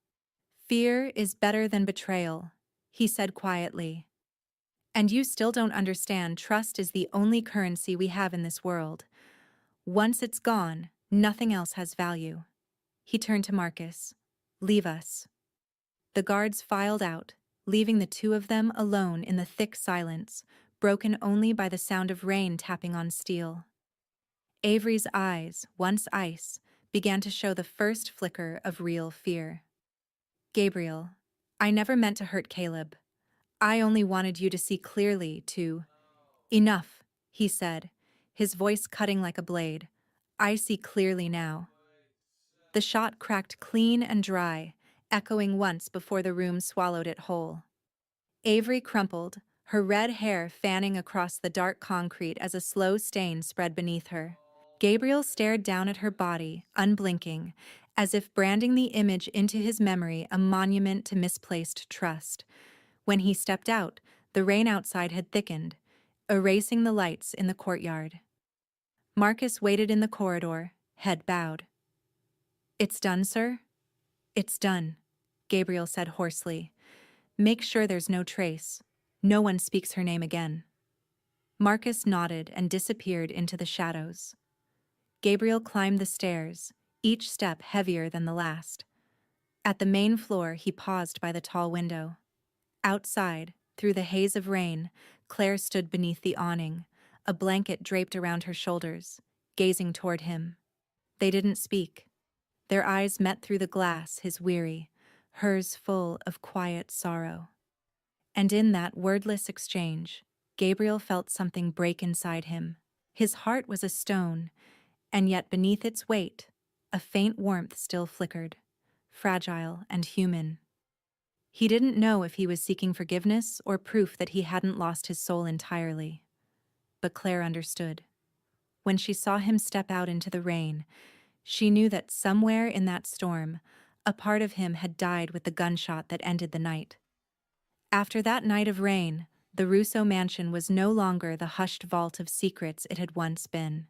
Fear is better than betrayal, he said quietly. And you still don't understand trust is the only currency we have in this world. Once it's gone, nothing else has value. He turned to Marcus. Leave us. The guards filed out, leaving the two of them alone in the thick silence, broken only by the sound of rain tapping on steel. Avery's eyes, once ice, began to show the first flicker of real fear. Gabriel, I never meant to hurt Caleb. I only wanted you to see clearly, to... Enough, he said, his voice cutting like a blade. "I see clearly now." The shot cracked clean and dry, echoing once before the room swallowed it whole. Avery crumpled, her red hair fanning across the dark concrete as a slow stain spread beneath her. Gabriel stared down at her body, unblinking, as if branding the image into his memory a monument to misplaced trust. When he stepped out, the rain outside had thickened, erasing the lights in the courtyard. Marcus waited in the corridor, head bowed. "It's done, sir?" "It's done," Gabriel said hoarsely. "Make sure there's no trace. No one speaks her name again." Marcus nodded and disappeared into the shadows. Gabriel climbed the stairs, each step heavier than the last. At the main floor, he paused by the tall window. Outside, through the haze of rain, Claire stood beneath the awning, a blanket draped around her shoulders, gazing toward him. They didn't speak. Their eyes met through the glass, his weary, hers full of quiet sorrow. And in that wordless exchange, Gabriel felt something break inside him. His heart was a stone, and yet beneath its weight, a faint warmth still flickered, fragile and human. He didn't know if he was seeking forgiveness or proof that he hadn't lost his soul entirely. But Claire understood. When she saw him step out into the rain, she knew that somewhere in that storm, a part of him had died with the gunshot that ended the night. After that night of rain, the Russo mansion was no longer the hushed vault of secrets it had once been.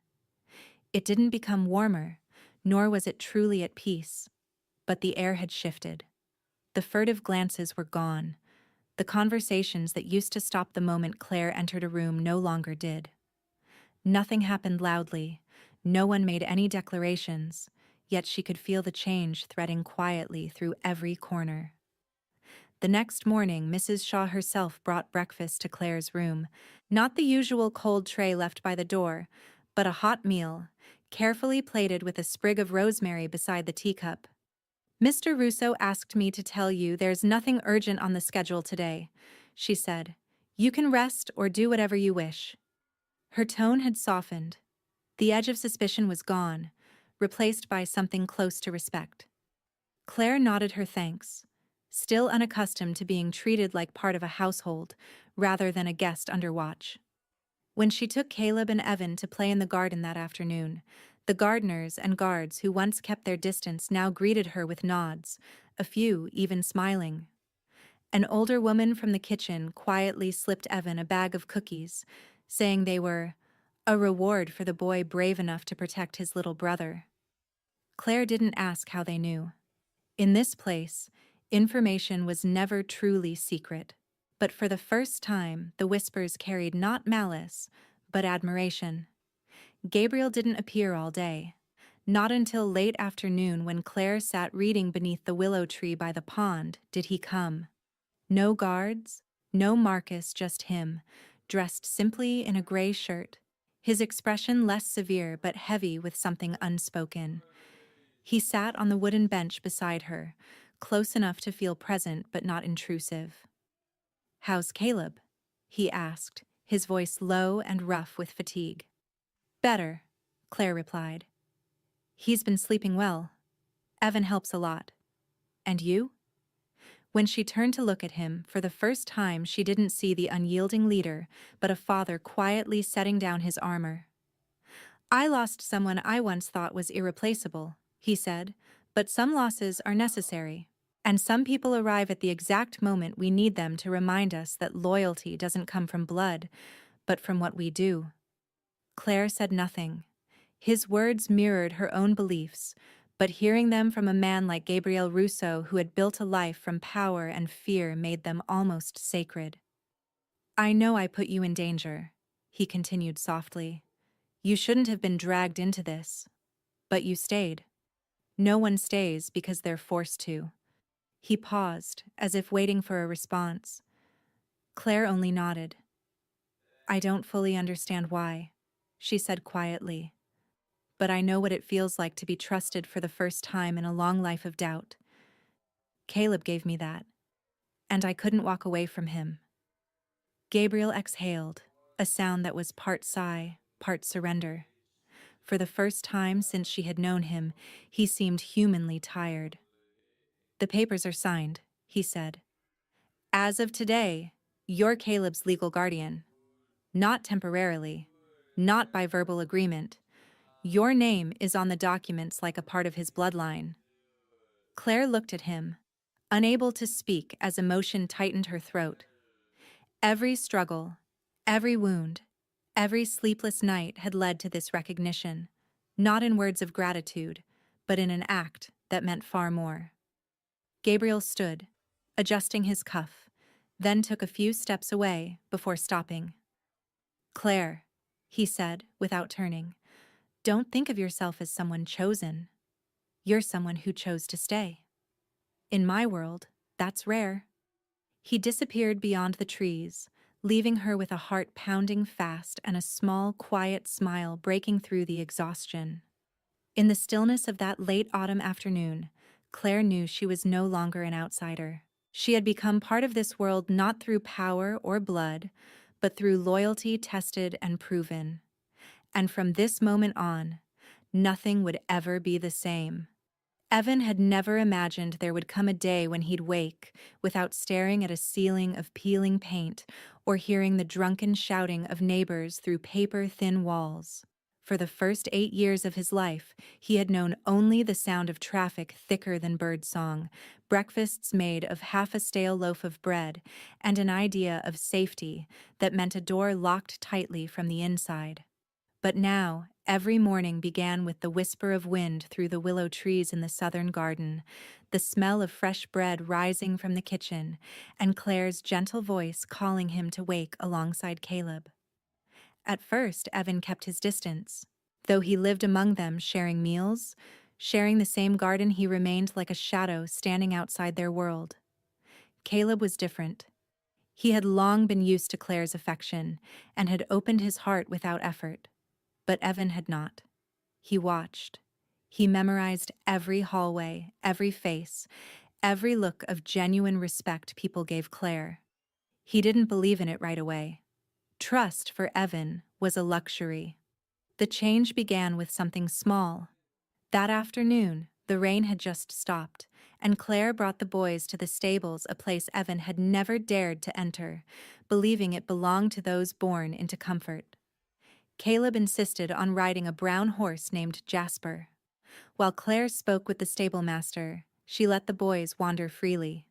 It didn't become warmer, nor was it truly at peace, but the air had shifted. The furtive glances were gone. The conversations that used to stop the moment Claire entered a room no longer did. Nothing happened loudly. No one made any declarations, yet she could feel the change threading quietly through every corner. The next morning, Mrs. Shaw herself brought breakfast to Claire's room, not the usual cold tray left by the door, but a hot meal, carefully plated with a sprig of rosemary beside the teacup. "Mr. Russo asked me to tell you there's nothing urgent on the schedule today," she said. "You can rest or do whatever you wish." Her tone had softened. The edge of suspicion was gone, replaced by something close to respect. Claire nodded her thanks, still unaccustomed to being treated like part of a household rather than a guest under watch. When she took Caleb and Evan to play in the garden that afternoon, the gardeners and guards who once kept their distance now greeted her with nods, a few even smiling. An older woman from the kitchen quietly slipped Evan a bag of cookies, saying they were a reward for the boy brave enough to protect his little brother. Claire didn't ask how they knew. In this place, information was never truly secret, but for the first time, the whispers carried not malice, but admiration. Gabriel didn't appear all day. Not until late afternoon, when Claire sat reading beneath the willow tree by the pond, did he come. No guards, no Marcus, just him, dressed simply in a gray shirt, his expression less severe but heavy with something unspoken. He sat on the wooden bench beside her, close enough to feel present but not intrusive. "How's Caleb?" he asked, his voice low and rough with fatigue. "Better," Claire replied. "He's been sleeping well. Evan helps a lot. And you?" When she turned to look at him, for the first time she didn't see the unyielding leader, but a father quietly setting down his armor. "I lost someone I once thought was irreplaceable," he said, "but some losses are necessary. And some people arrive at the exact moment we need them to remind us that loyalty doesn't come from blood, but from what we do." Claire said nothing. His words mirrored her own beliefs, but hearing them from a man like Gabriel Russo, who had built a life from power and fear, made them almost sacred. "I know I put you in danger," he continued softly. "You shouldn't have been dragged into this. But you stayed. No one stays because they're forced to." He paused, as if waiting for a response. Claire only nodded. "I don't fully understand why," she said quietly. "But I know what it feels like to be trusted for the first time in a long life of doubt. Caleb gave me that, and I couldn't walk away from him." Gabriel exhaled, a sound that was part sigh, part surrender. For the first time since she had known him, he seemed humanly tired. "The papers are signed," he said. "As of today, you're Caleb's legal guardian. Not temporarily, not by verbal agreement. Your name is on the documents like a part of his bloodline." Claire looked at him, unable to speak as emotion tightened her throat. Every struggle, every wound, every sleepless night had led to this recognition, not in words of gratitude, but in an act that meant far more. Gabriel stood, adjusting his cuff, then took a few steps away before stopping. "Claire," he said without turning, "don't think of yourself as someone chosen. You're someone who chose to stay. In my world, that's rare." He disappeared beyond the trees, leaving her with a heart pounding fast and a small, quiet smile breaking through the exhaustion. In the stillness of that late autumn afternoon, Claire knew she was no longer an outsider. She had become part of this world not through power or blood, but through loyalty tested and proven. And from this moment on, nothing would ever be the same. Evan had never imagined there would come a day when he'd wake without staring at a ceiling of peeling paint or hearing the drunken shouting of neighbors through paper-thin walls. For the first 8 years of his life, he had known only the sound of traffic thicker than birdsong, breakfasts made of half a stale loaf of bread, and an idea of safety that meant a door locked tightly from the inside. But now, every morning began with the whisper of wind through the willow trees in the southern garden, the smell of fresh bread rising from the kitchen, and Claire's gentle voice calling him to wake alongside Caleb. At first, Evan kept his distance. Though he lived among them, sharing meals, sharing the same garden, he remained like a shadow standing outside their world. Caleb was different. He had long been used to Claire's affection and had opened his heart without effort. But Evan had not. He watched. He memorized every hallway, every face, every look of genuine respect people gave Claire. He didn't believe in it right away. Trust for Evan was a luxury. The change began with something small. That afternoon, the rain had just stopped, and Claire brought the boys to the stables, a place Evan had never dared to enter, believing it belonged to those born into comfort. Caleb insisted on riding a brown horse named Jasper. While Claire spoke with the stable master, she let the boys wander freely.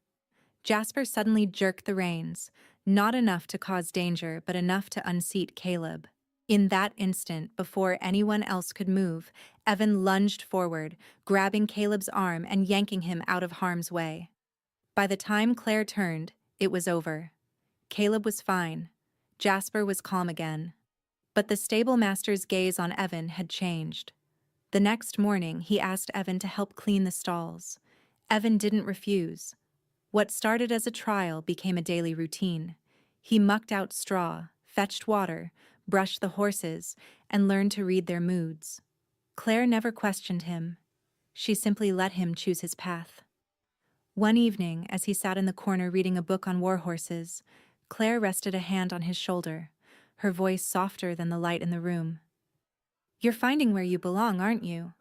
Jasper suddenly jerked the reins, not enough to cause danger, but enough to unseat Caleb. In that instant, before anyone else could move, Evan lunged forward, grabbing Caleb's arm and yanking him out of harm's way. By the time Claire turned, it was over. Caleb was fine. Jasper was calm again. But the stable master's gaze on Evan had changed. The next morning, he asked Evan to help clean the stalls. Evan didn't refuse. What started as a trial became a daily routine. He mucked out straw, fetched water, brushed the horses, and learned to read their moods. Claire never questioned him. She simply let him choose his path. One evening, as he sat in the corner reading a book on war horses, Claire rested a hand on his shoulder, her voice softer than the light in the room. "You're finding where you belong, aren't you?"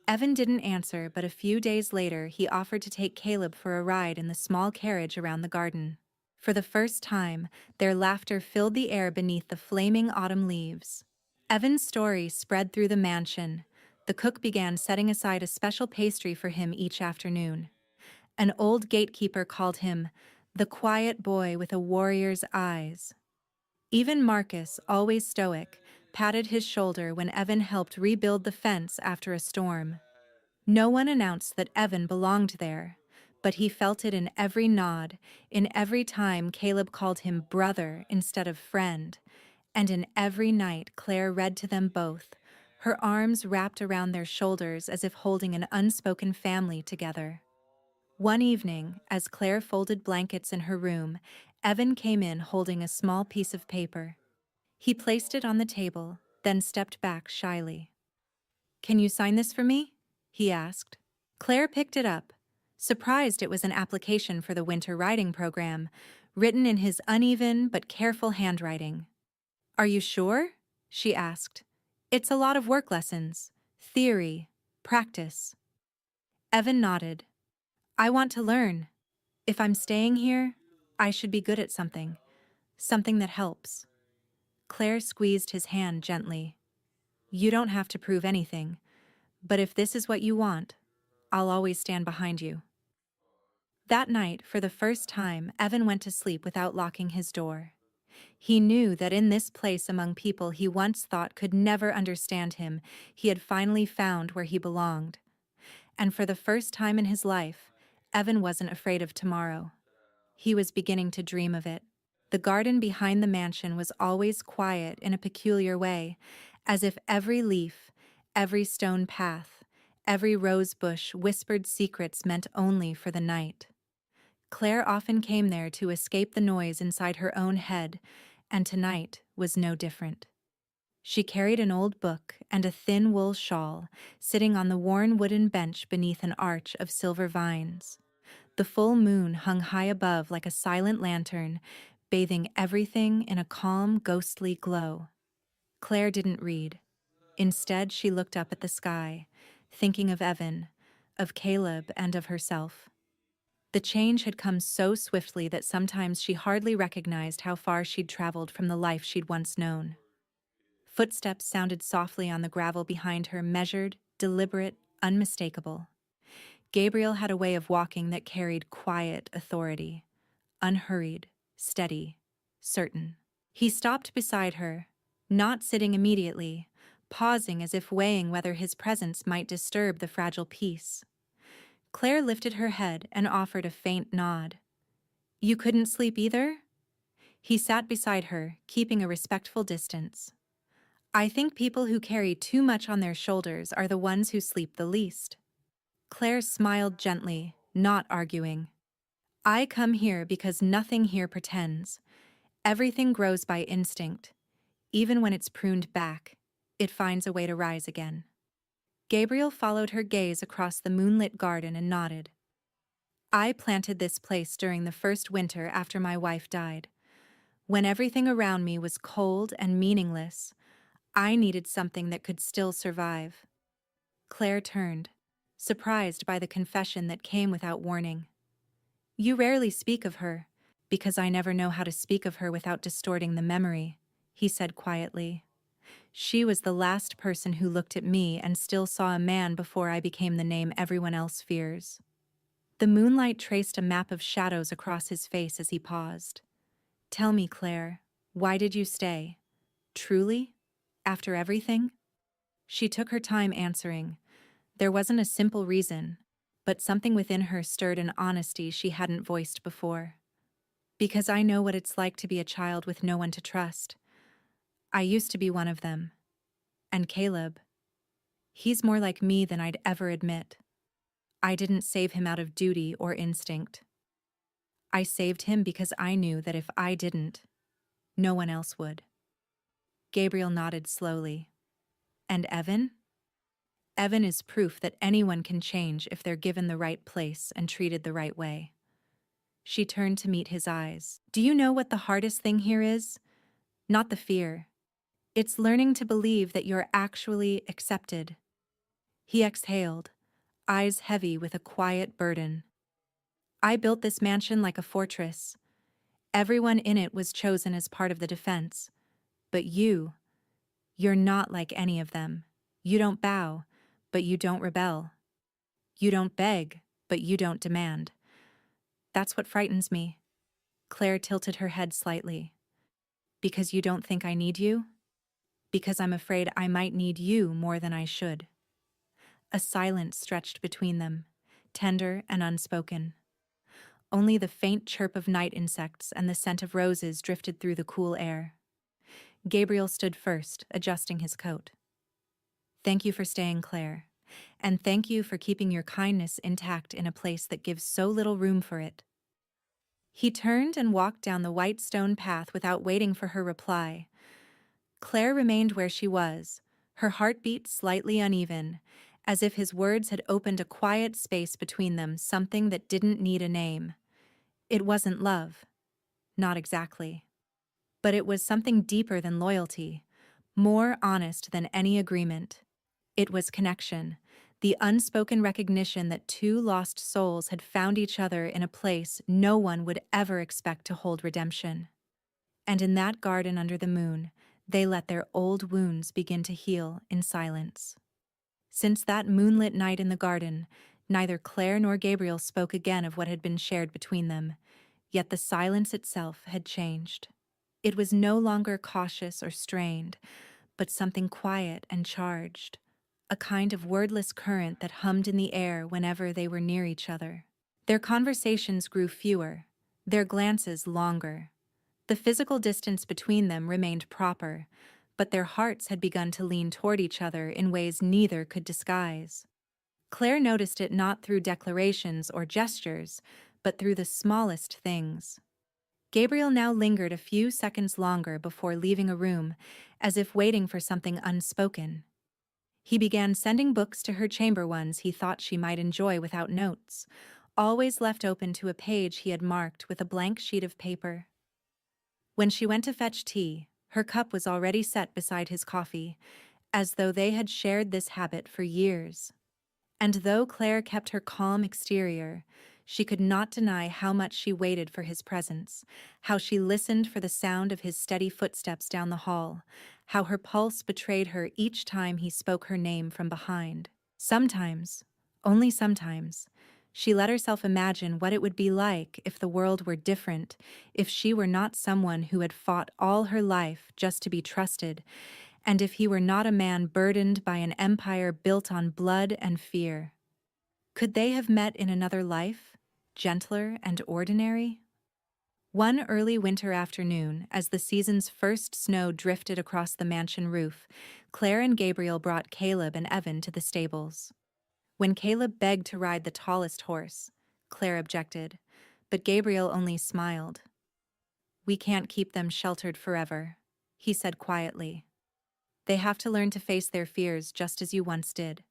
Evan didn't answer, but a few days later he offered to take Caleb for a ride in the small carriage around the garden. For the first time, their laughter filled the air beneath the flaming autumn leaves. Evan's story spread through the mansion. The cook began setting aside a special pastry for him each afternoon. An old gatekeeper called him the quiet boy with a warrior's eyes. Even Marcus, always stoic, patted his shoulder when Evan helped rebuild the fence after a storm. No one announced that Evan belonged there, but he felt it in every nod, in every time Caleb called him brother instead of friend, and in every night Claire read to them both, her arms wrapped around their shoulders as if holding an unspoken family together. One evening, as Claire folded blankets in her room, Evan came in holding a small piece of paper. He placed it on the table, then stepped back shyly. "Can you sign this for me?" he asked. Claire picked it up, surprised it was an application for the winter riding program, written in his uneven but careful handwriting. "Are you sure?" she asked. It's a lot of work lessons. Theory. Practice. Evan nodded. I want to learn. If I'm staying here, I should be good at something. Something that helps. Claire squeezed his hand gently. You don't have to prove anything, but if this is what you want, I'll always stand behind you. That night, for the first time, Evan went to sleep without locking his door. He knew that in this place among people he once thought could never understand him, he had finally found where he belonged. And for the first time in his life, Evan wasn't afraid of tomorrow. He was beginning to dream of it. The garden behind the mansion was always quiet in a peculiar way, as if every leaf, every stone path, every rose bush whispered secrets meant only for the night. Claire often came there to escape the noise inside her own head, and tonight was no different. She carried an old book and a thin wool shawl, sitting on the worn wooden bench beneath an arch of silver vines. The full moon hung high above like a silent lantern, bathing everything in a calm, ghostly glow. Claire didn't read. Instead, she looked up at the sky, thinking of Evan, of Caleb, and of herself. The change had come so swiftly that sometimes she hardly recognized how far she'd traveled from the life she'd once known. Footsteps sounded softly on the gravel behind her, measured, deliberate, unmistakable. Gabriel had a way of walking that carried quiet authority, unhurried, steady, certain. He stopped beside her, not sitting immediately, pausing as if weighing whether his presence might disturb the fragile peace. Claire lifted her head and offered a faint nod. You couldn't sleep either? He sat beside her, keeping a respectful distance. I think people who carry too much on their shoulders are the ones who sleep the least. Claire smiled gently, not arguing. I come here because nothing here pretends. Everything grows by instinct. Even when it's pruned back, it finds a way to rise again. Gabriel followed her gaze across the moonlit garden and nodded. I planted this place during the first winter after my wife died. When everything around me was cold and meaningless, I needed something that could still survive. Claire turned, surprised by the confession that came without warning. You rarely speak of her, because I never know how to speak of her without distorting the memory, he said quietly. She was the last person who looked at me and still saw a man before I became the name everyone else fears. The moonlight traced a map of shadows across his face as he paused. Tell me, Claire, why did you stay? Truly? After everything? She took her time answering. There wasn't a simple reason, but something within her stirred an honesty she hadn't voiced before. Because I know what it's like to be a child with no one to trust. I used to be one of them. And Caleb, he's more like me than I'd ever admit. I didn't save him out of duty or instinct. I saved him because I knew that if I didn't, no one else would. Gabriel nodded slowly. And Evan? Evan is proof that anyone can change if they're given the right place and treated the right way. She turned to meet his eyes. Do you know what the hardest thing here is? Not the fear. It's learning to believe that you're actually accepted. He exhaled, eyes heavy with a quiet burden. I built this mansion like a fortress. Everyone in it was chosen as part of the defense. But you're not like any of them. You don't bow, but you don't rebel. You don't beg, but you don't demand. That's what frightens me. Claire tilted her head slightly. Because you don't think I need you? Because I'm afraid I might need you more than I should. A silence stretched between them, tender and unspoken. Only the faint chirp of night insects and the scent of roses drifted through the cool air. Gabriel stood first, adjusting his coat. Thank you for staying, Claire. And thank you for keeping your kindness intact in a place that gives so little room for it. He turned and walked down the white stone path without waiting for her reply. Claire remained where she was, her heartbeat slightly uneven, as if his words had opened a quiet space between them, something that didn't need a name. It wasn't love. Not exactly. But it was something deeper than loyalty, more honest than any agreement. It was connection, the unspoken recognition that two lost souls had found each other in a place no one would ever expect to hold redemption. And in that garden under the moon, they let their old wounds begin to heal in silence. Since that moonlit night in the garden, neither Claire nor Gabriel spoke again of what had been shared between them, yet the silence itself had changed. It was no longer cautious or strained, but something quiet and charged, a kind of wordless current that hummed in the air whenever they were near each other. Their conversations grew fewer, their glances longer. The physical distance between them remained proper, but their hearts had begun to lean toward each other in ways neither could disguise. Claire noticed it not through declarations or gestures, but through the smallest things. Gabriel now lingered a few seconds longer before leaving a room, as if waiting for something unspoken. He began sending books to her chamber, ones he thought she might enjoy without notes, always left open to a page he had marked with a blank sheet of paper. When she went to fetch tea, her cup was already set beside his coffee, as though they had shared this habit for years. And though Claire kept her calm exterior, she could not deny how much she waited for his presence, how she listened for the sound of his steady footsteps down the hall, how her pulse betrayed her each time he spoke her name from behind. Sometimes, only sometimes, she let herself imagine what it would be like if the world were different, if she were not someone who had fought all her life just to be trusted, and if he were not a man burdened by an empire built on blood and fear. Could they have met in another life, gentler and ordinary? One early winter afternoon, as the season's first snow drifted across the mansion roof, Claire and Gabriel brought Caleb and Evan to the stables. When Caleb begged to ride the tallest horse, Claire objected, but Gabriel only smiled. "We can't keep them sheltered forever," he said quietly. "They have to learn to face their fears just as you once did."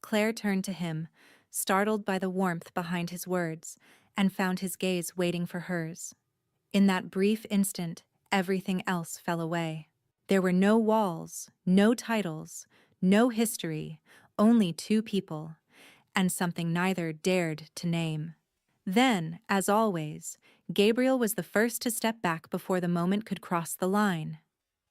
Claire turned to him, startled by the warmth behind his words, and found his gaze waiting for hers. In that brief instant, everything else fell away. There were no walls, no titles, no history, only two people, and something neither dared to name. Then, as always, Gabriel was the first to step back before the moment could cross the line.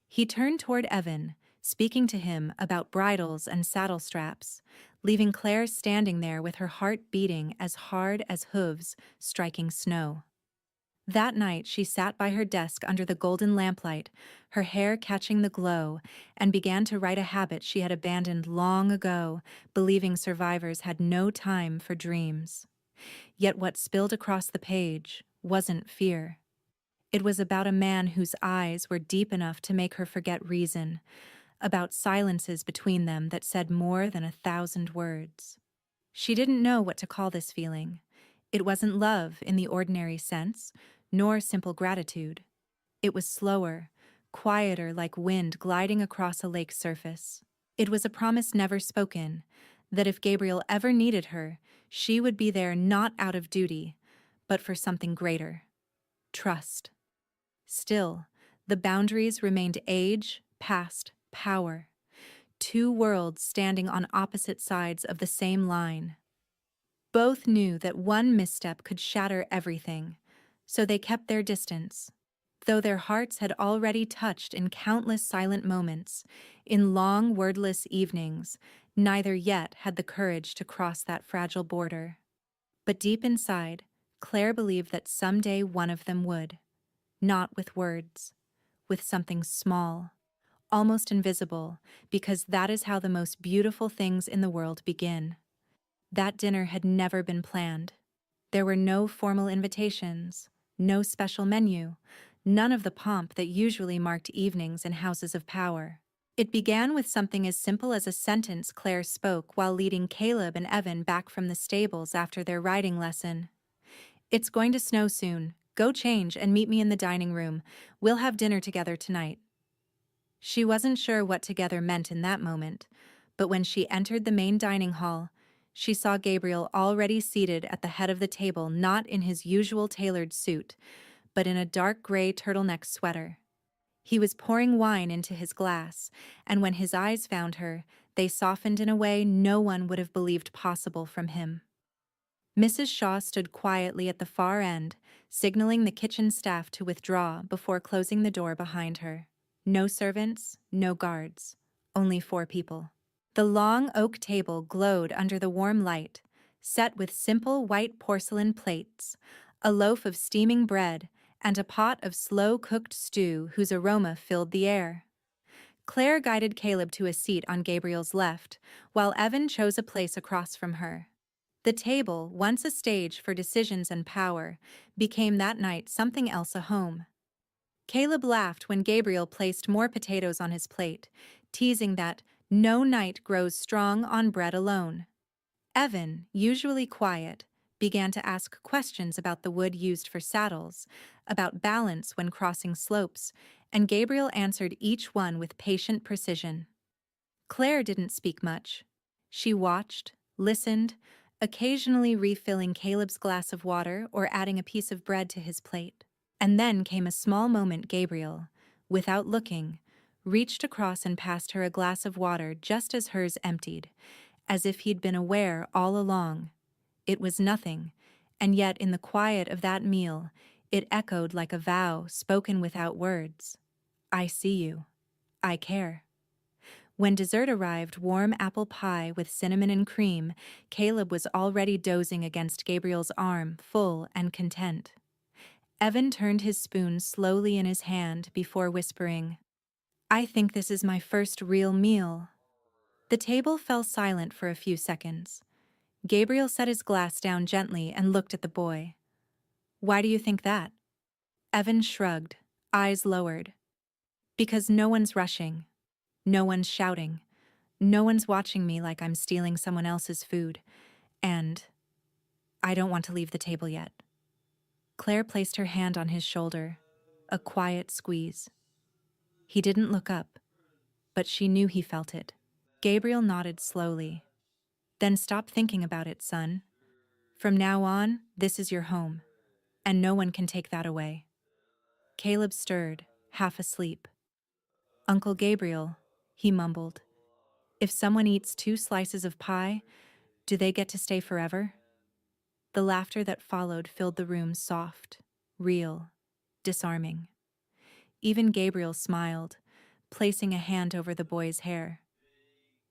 He turned toward Evan, speaking to him about bridles and saddle straps, leaving Claire standing there with her heart beating as hard as hooves striking snow. That night she sat by her desk under the golden lamplight, her hair catching the glow, and began to write a habit she had abandoned long ago, believing survivors had no time for dreams. Yet what spilled across the page wasn't fear. It was about a man whose eyes were deep enough to make her forget reason, about silences between them that said more than 1,000 words. She didn't know what to call this feeling. It wasn't love in the ordinary sense, nor simple gratitude. It was slower, quieter, like wind gliding across a lake's surface. It was a promise never spoken, that if Gabriel ever needed her, she would be there not out of duty, but for something greater. Trust. Still, the boundaries remained age, past, power. Two worlds standing on opposite sides of the same line. Both knew that one misstep could shatter everything, so they kept their distance. Though their hearts had already touched in countless silent moments, in long wordless evenings, neither yet had the courage to cross that fragile border. But deep inside, Claire believed that someday one of them would. Not with words, with something small, almost invisible, because that is how the most beautiful things in the world begin. That dinner had never been planned. There were no formal invitations, no special menu, none of the pomp that usually marked evenings in houses of power. It began with something as simple as a sentence Claire spoke while leading Caleb and Evan back from the stables after their riding lesson. "It's going to snow soon. Go change and meet me in the dining room. We'll have dinner together tonight." She wasn't sure what together meant in that moment, but when she entered the main dining hall, she saw Gabriel already seated at the head of the table, not in his usual tailored suit, but in a dark gray turtleneck sweater. He was pouring wine into his glass, and when his eyes found her, they softened in a way no one would have believed possible from him. Mrs. Shaw stood quietly at the far end, signaling the kitchen staff to withdraw before closing the door behind her. No servants, no guards, only 4 people. The long oak table glowed under the warm light, set with simple white porcelain plates, a loaf of steaming bread, and a pot of slow-cooked stew whose aroma filled the air. Claire guided Caleb to a seat on Gabriel's left, while Evan chose a place across from her. The table, once a stage for decisions and power, became that night something else, a home. Caleb laughed when Gabriel placed more potatoes on his plate, teasing that no knight grows strong on bread alone. Evan, usually quiet, began to ask questions about the wood used for saddles, about balance when crossing slopes, and Gabriel answered each one with patient precision. Claire didn't speak much. She watched, listened, occasionally refilling Caleb's glass of water or adding a piece of bread to his plate. And then came a small moment. Gabriel, without looking, reached across and passed her a glass of water just as hers emptied, as if he'd been aware all along. It was nothing, and yet in the quiet of that meal, it echoed like a vow spoken without words. I see you. I care. When dessert arrived, warm apple pie with cinnamon and cream, Caleb was already dozing against Gabriel's arm, full and content. Evan turned his spoon slowly in his hand before whispering, I think this is my first real meal. The table fell silent for a few seconds. Gabriel set his glass down gently and looked at the boy. Why do you think that? Evan shrugged, eyes lowered. Because no one's rushing. No one's shouting. No one's watching me like I'm stealing someone else's food. And I don't want to leave the table yet. Claire placed her hand on his shoulder, a quiet squeeze. He didn't look up, but she knew he felt it. Gabriel nodded slowly. Then stop thinking about it, son. From now on, this is your home, and no one can take that away. Caleb stirred, half asleep. Uncle Gabriel, he mumbled. If someone eats 2 slices of pie, do they get to stay forever? The laughter that followed filled the room, soft, real, disarming. Even Gabriel smiled, placing a hand over the boy's hair.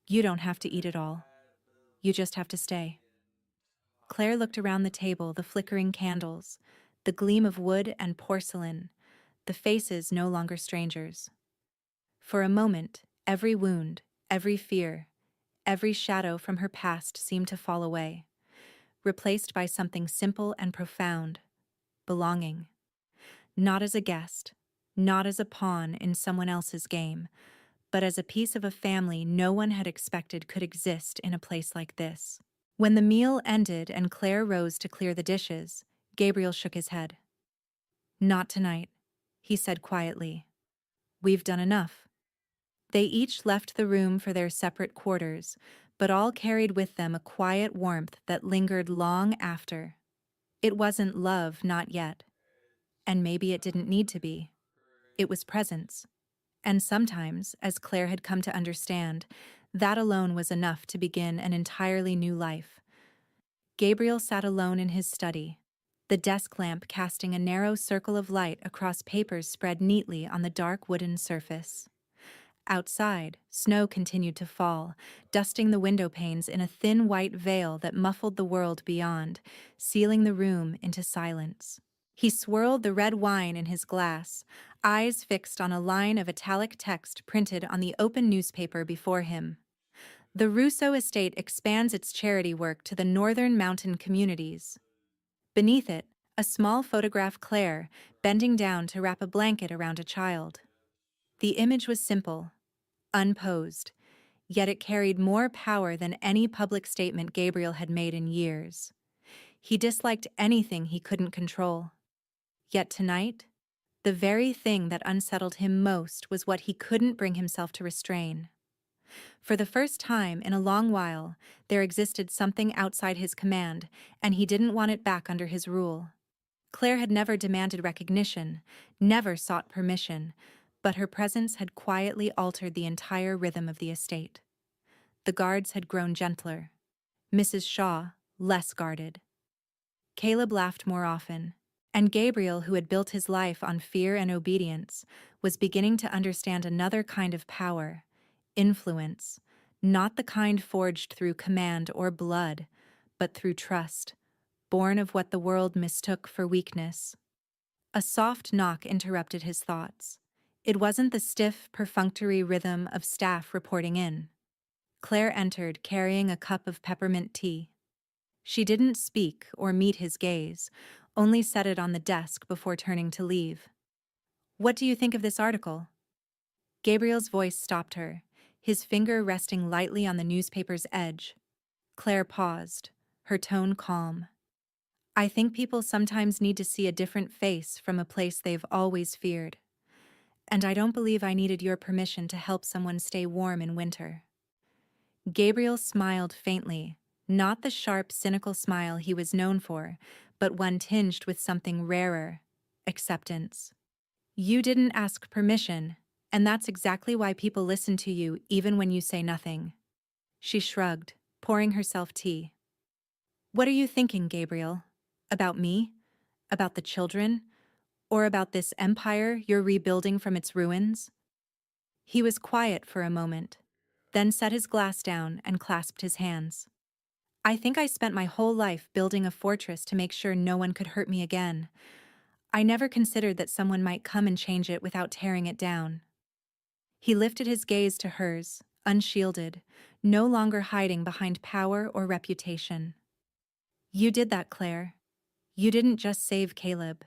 You don't have to eat it all. You just have to stay. Claire looked around the table, the flickering candles, the gleam of wood and porcelain, the faces no longer strangers. For a moment, every wound, every fear, every shadow from her past seemed to fall away, replaced by something simple and profound, belonging. Not as a guest, not as a pawn in someone else's game, but as a piece of a family no one had expected could exist in a place like this. When the meal ended and Claire rose to clear the dishes, Gabriel shook his head. Not tonight, he said quietly. We've done enough. They each left the room for their separate quarters, but all carried with them a quiet warmth that lingered long after. It wasn't love, not yet. And maybe it didn't need to be. It was presence. And sometimes, as Claire had come to understand, that alone was enough to begin an entirely new life. Gabriel sat alone in his study, the desk lamp casting a narrow circle of light across papers spread neatly on the dark wooden surface. Outside, snow continued to fall, dusting the window panes in a thin white veil that muffled the world beyond, sealing the room into silence. He swirled the red wine in his glass, eyes fixed on a line of italic text printed on the open newspaper before him. The Russo estate expands its charity work to the northern mountain communities. Beneath it, a small photograph Claire, bending down to wrap a blanket around a child. The image was simple, unposed, yet it carried more power than any public statement Gabriel had made in years. He disliked anything he couldn't control. Yet tonight, the very thing that unsettled him most was what he couldn't bring himself to restrain. For the first time in a long while, there existed something outside his command, and he didn't want it back under his rule. Claire had never demanded recognition, never sought permission, but her presence had quietly altered the entire rhythm of the estate. The guards had grown gentler. Mrs. Shaw, less guarded. Caleb laughed more often, and Gabriel, who had built his life on fear and obedience, was beginning to understand another kind of power, influence, not the kind forged through command or blood, but through trust, born of what the world mistook for weakness. A soft knock interrupted his thoughts. It wasn't the stiff, perfunctory rhythm of staff reporting in. Claire entered, carrying a cup of peppermint tea. She didn't speak or meet his gaze, only set it on the desk before turning to leave. "What do you think of this article?" Gabriel's voice stopped her, his finger resting lightly on the newspaper's edge. Claire paused, her tone calm. "I think people sometimes need to see a different face from a place they've always feared. And I don't believe I needed your permission to help someone stay warm in winter." Gabriel smiled faintly, not the sharp, cynical smile he was known for, but one tinged with something rarer: acceptance. "You didn't ask permission, and that's exactly why people listen to you even when you say nothing." She shrugged, pouring herself tea. "What are you thinking, Gabriel? About me? About the children? Or about this empire you're rebuilding from its ruins?" He was quiet for a moment, then set his glass down and clasped his hands. "I think I spent my whole life building a fortress to make sure no one could hurt me again. I never considered that someone might come and change it without tearing it down." He lifted his gaze to hers, unshielded, no longer hiding behind power or reputation. "You did that, Claire. You didn't just save Caleb.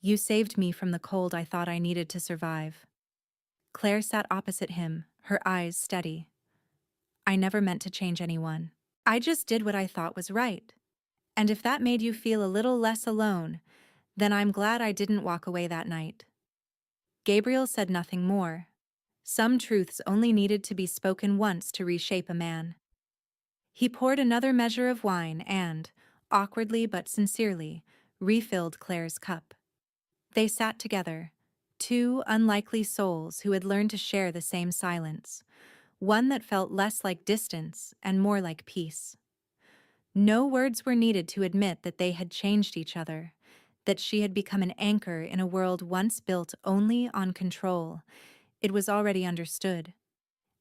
You saved me from the cold I thought I needed to survive." Claire sat opposite him, her eyes steady. "I never meant to change anyone. I just did what I thought was right. And if that made you feel a little less alone, then I'm glad I didn't walk away that night." Gabriel said nothing more. Some truths only needed to be spoken once to reshape a man. He poured another measure of wine and, awkwardly but sincerely, refilled Claire's cup. They sat together, two unlikely souls who had learned to share the same silence, one that felt less like distance and more like peace. No words were needed to admit that they had changed each other, that she had become an anchor in a world once built only on control. It was already understood.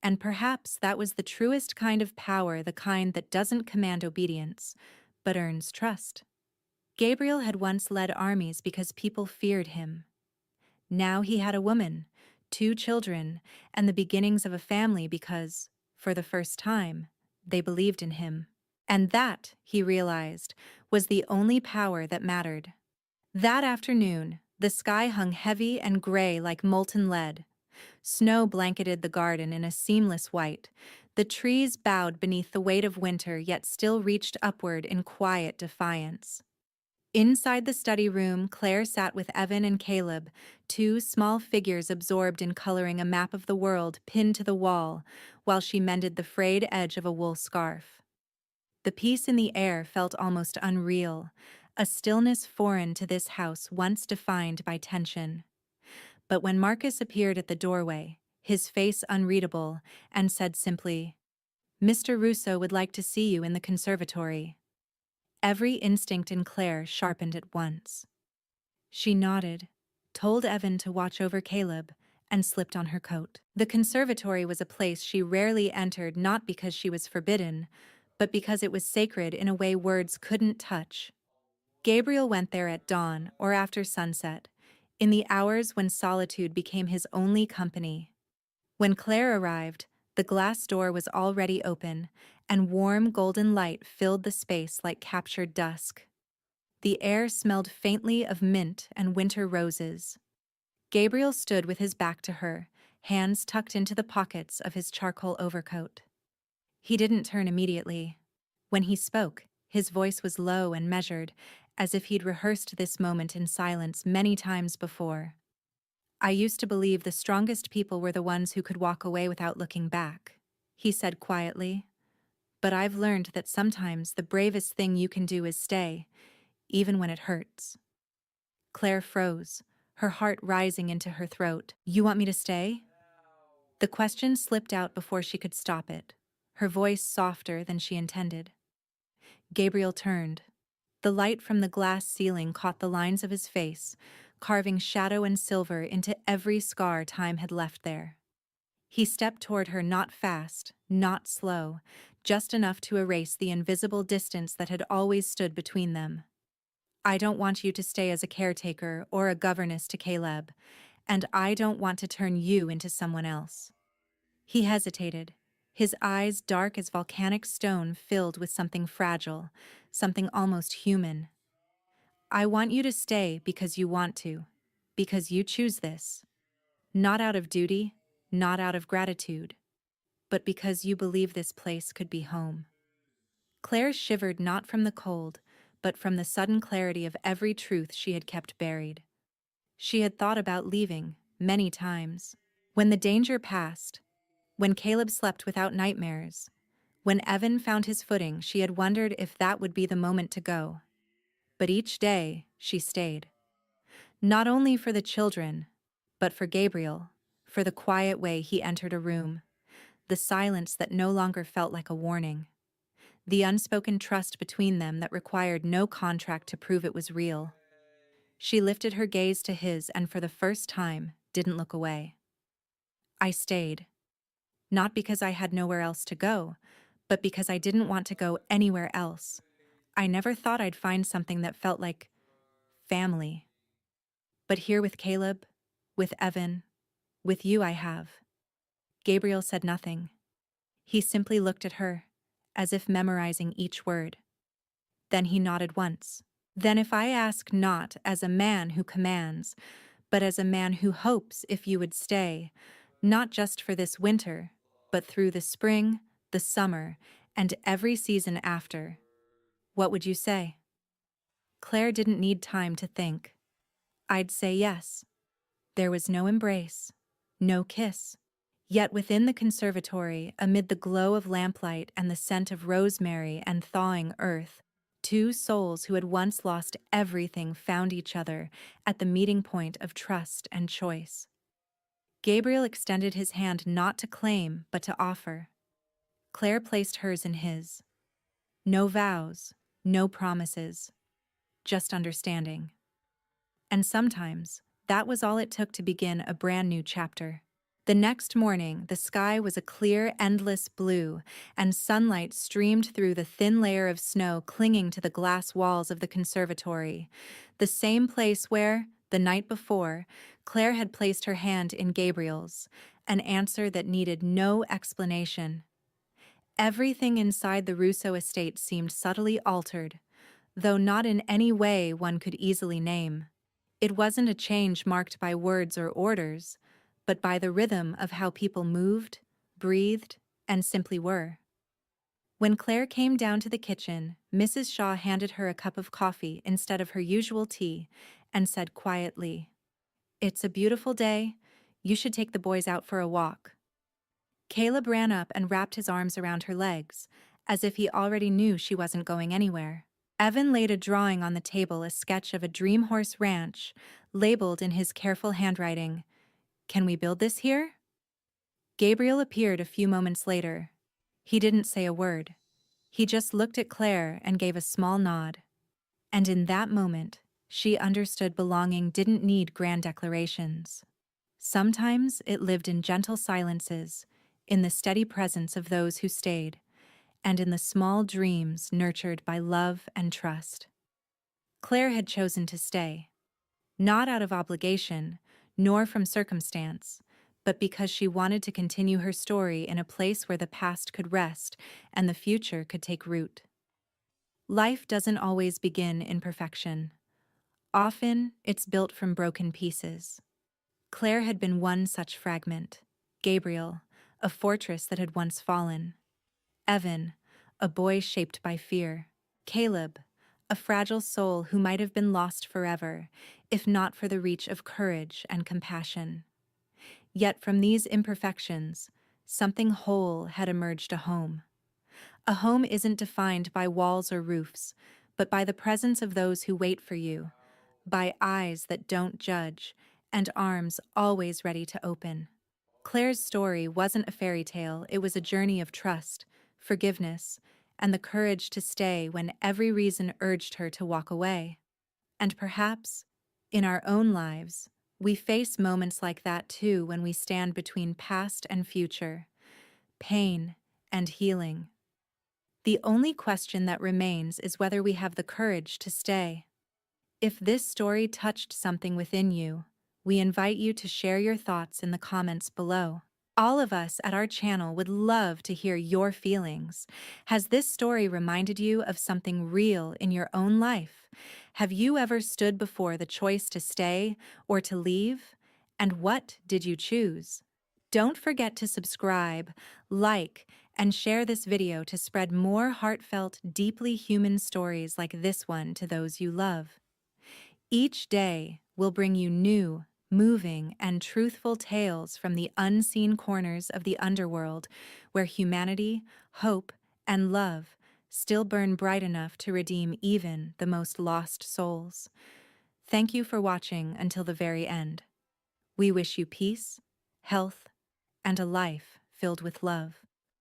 And perhaps that was the truest kind of power, the kind that doesn't command obedience, but earns trust. Gabriel had once led armies because people feared him. Now he had a woman, two children, and the beginnings of a family because, for the first time, they believed in him. And that, he realized, was the only power that mattered. That afternoon, the sky hung heavy and gray like molten lead. Snow blanketed the garden in a seamless white. The trees bowed beneath the weight of winter, yet still reached upward in quiet defiance. Inside the study room, Claire sat with Evan and Caleb, two small figures absorbed in coloring a map of the world pinned to the wall, while she mended the frayed edge of a wool scarf. The peace in the air felt almost unreal, a stillness foreign to this house once defined by tension. But when Marcus appeared at the doorway, his face unreadable, and said simply, "Mr. Russo would like to see you in the conservatory," every instinct in Claire sharpened at once. She nodded, told Evan to watch over Caleb, and slipped on her coat. The conservatory was a place she rarely entered, not because she was forbidden, but because it was sacred in a way words couldn't touch. Gabriel went there at dawn or after sunset, in the hours when solitude became his only company. When Claire arrived, the glass door was already open, and warm golden light filled the space like captured dusk. The air smelled faintly of mint and winter roses. Gabriel stood with his back to her, hands tucked into the pockets of his charcoal overcoat. He didn't turn immediately. When he spoke, his voice was low and measured, as if he'd rehearsed this moment in silence many times before. "I used to believe the strongest people were the ones who could walk away without looking back," he said quietly. "But I've learned that sometimes the bravest thing you can do is stay, even when it hurts." Claire froze, her heart rising into her throat. "You want me to stay?" The question slipped out before she could stop it, her voice softer than she intended. Gabriel turned. The light from the glass ceiling caught the lines of his face, carving shadow and silver into every scar time had left there. He stepped toward her, not fast, not slow, just enough to erase the invisible distance that had always stood between them. "I don't want you to stay as a caretaker or a governess to Caleb, and I don't want to turn you into someone else." He hesitated, his eyes dark as volcanic stone filled with something fragile, something almost human. "I want you to stay because you want to, because you choose this. Not out of duty, not out of gratitude, but because you believe this place could be home." Claire shivered not from the cold, but from the sudden clarity of every truth she had kept buried. She had thought about leaving, many times. When the danger passed, when Caleb slept without nightmares, when Evan found his footing, she had wondered if that would be the moment to go. But each day, she stayed. Not only for the children, but for Gabriel, for the quiet way he entered a room, the silence that no longer felt like a warning, the unspoken trust between them that required no contract to prove it was real. She lifted her gaze to his and for the first time, didn't look away. "I stayed. Not because I had nowhere else to go, but because I didn't want to go anywhere else. I never thought I'd find something that felt like family. But here with Caleb, with Evan, with you I have." Gabriel said nothing. He simply looked at her, as if memorizing each word. Then he nodded once. "Then if I ask not as a man who commands, but as a man who hopes if you would stay, not just for this winter, but through the spring, the summer, and every season after, what would you say?" Claire didn't need time to think. "I'd say yes." There was no embrace, no kiss. Yet within the conservatory, amid the glow of lamplight and the scent of rosemary and thawing earth, two souls who had once lost everything found each other at the meeting point of trust and choice. Gabriel extended his hand not to claim, but to offer. Claire placed hers in his. No vows, no promises, just understanding. And sometimes, that was all it took to begin a brand new chapter. The next morning, the sky was a clear, endless blue, and sunlight streamed through the thin layer of snow clinging to the glass walls of the conservatory, the same place where, the night before, Claire had placed her hand in Gabriel's, an answer that needed no explanation. Everything inside the Russo estate seemed subtly altered, though not in any way one could easily name. It wasn't a change marked by words or orders, but by the rhythm of how people moved, breathed, and simply were. When Claire came down to the kitchen, Mrs. Shaw handed her a cup of coffee instead of her usual tea and said quietly, "It's a beautiful day. You should take the boys out for a walk." Caleb ran up and wrapped his arms around her legs, as if he already knew she wasn't going anywhere. Evan laid a drawing on the table, a sketch of a dream horse ranch, labeled in his careful handwriting, "Can we build this here?" Gabriel appeared a few moments later. He didn't say a word. He just looked at Claire and gave a small nod. And in that moment, she understood belonging didn't need grand declarations. Sometimes it lived in gentle silences, in the steady presence of those who stayed, and in the small dreams nurtured by love and trust. Claire had chosen to stay, not out of obligation, nor from circumstance, but because she wanted to continue her story in a place where the past could rest and the future could take root. Life doesn't always begin in perfection. Often, it's built from broken pieces. Claire had been one such fragment. Gabriel, a fortress that had once fallen. Evan, a boy shaped by fear. Caleb, a fragile soul who might have been lost forever, if not for the reach of courage and compassion. Yet from these imperfections, something whole had emerged: a home. A home isn't defined by walls or roofs, but by the presence of those who wait for you, by eyes that don't judge, and arms always ready to open. Claire's story wasn't a fairy tale, it was a journey of trust, forgiveness, and the courage to stay when every reason urged her to walk away. And perhaps, in our own lives, we face moments like that too when we stand between past and future, pain and healing. The only question that remains is whether we have the courage to stay. If this story touched something within you, we invite you to share your thoughts in the comments below. All of us at our channel would love to hear your feelings. Has this story reminded you of something real in your own life? Have you ever stood before the choice to stay or to leave? And what did you choose? Don't forget to subscribe, like, and share this video to spread more heartfelt, deeply human stories like this one to those you love. Each day will bring you new, moving, and truthful tales from the unseen corners of the underworld where humanity, hope, and love still burn bright enough to redeem even the most lost souls. Thank you for watching until the very end. We wish you peace, health, and a life filled with love.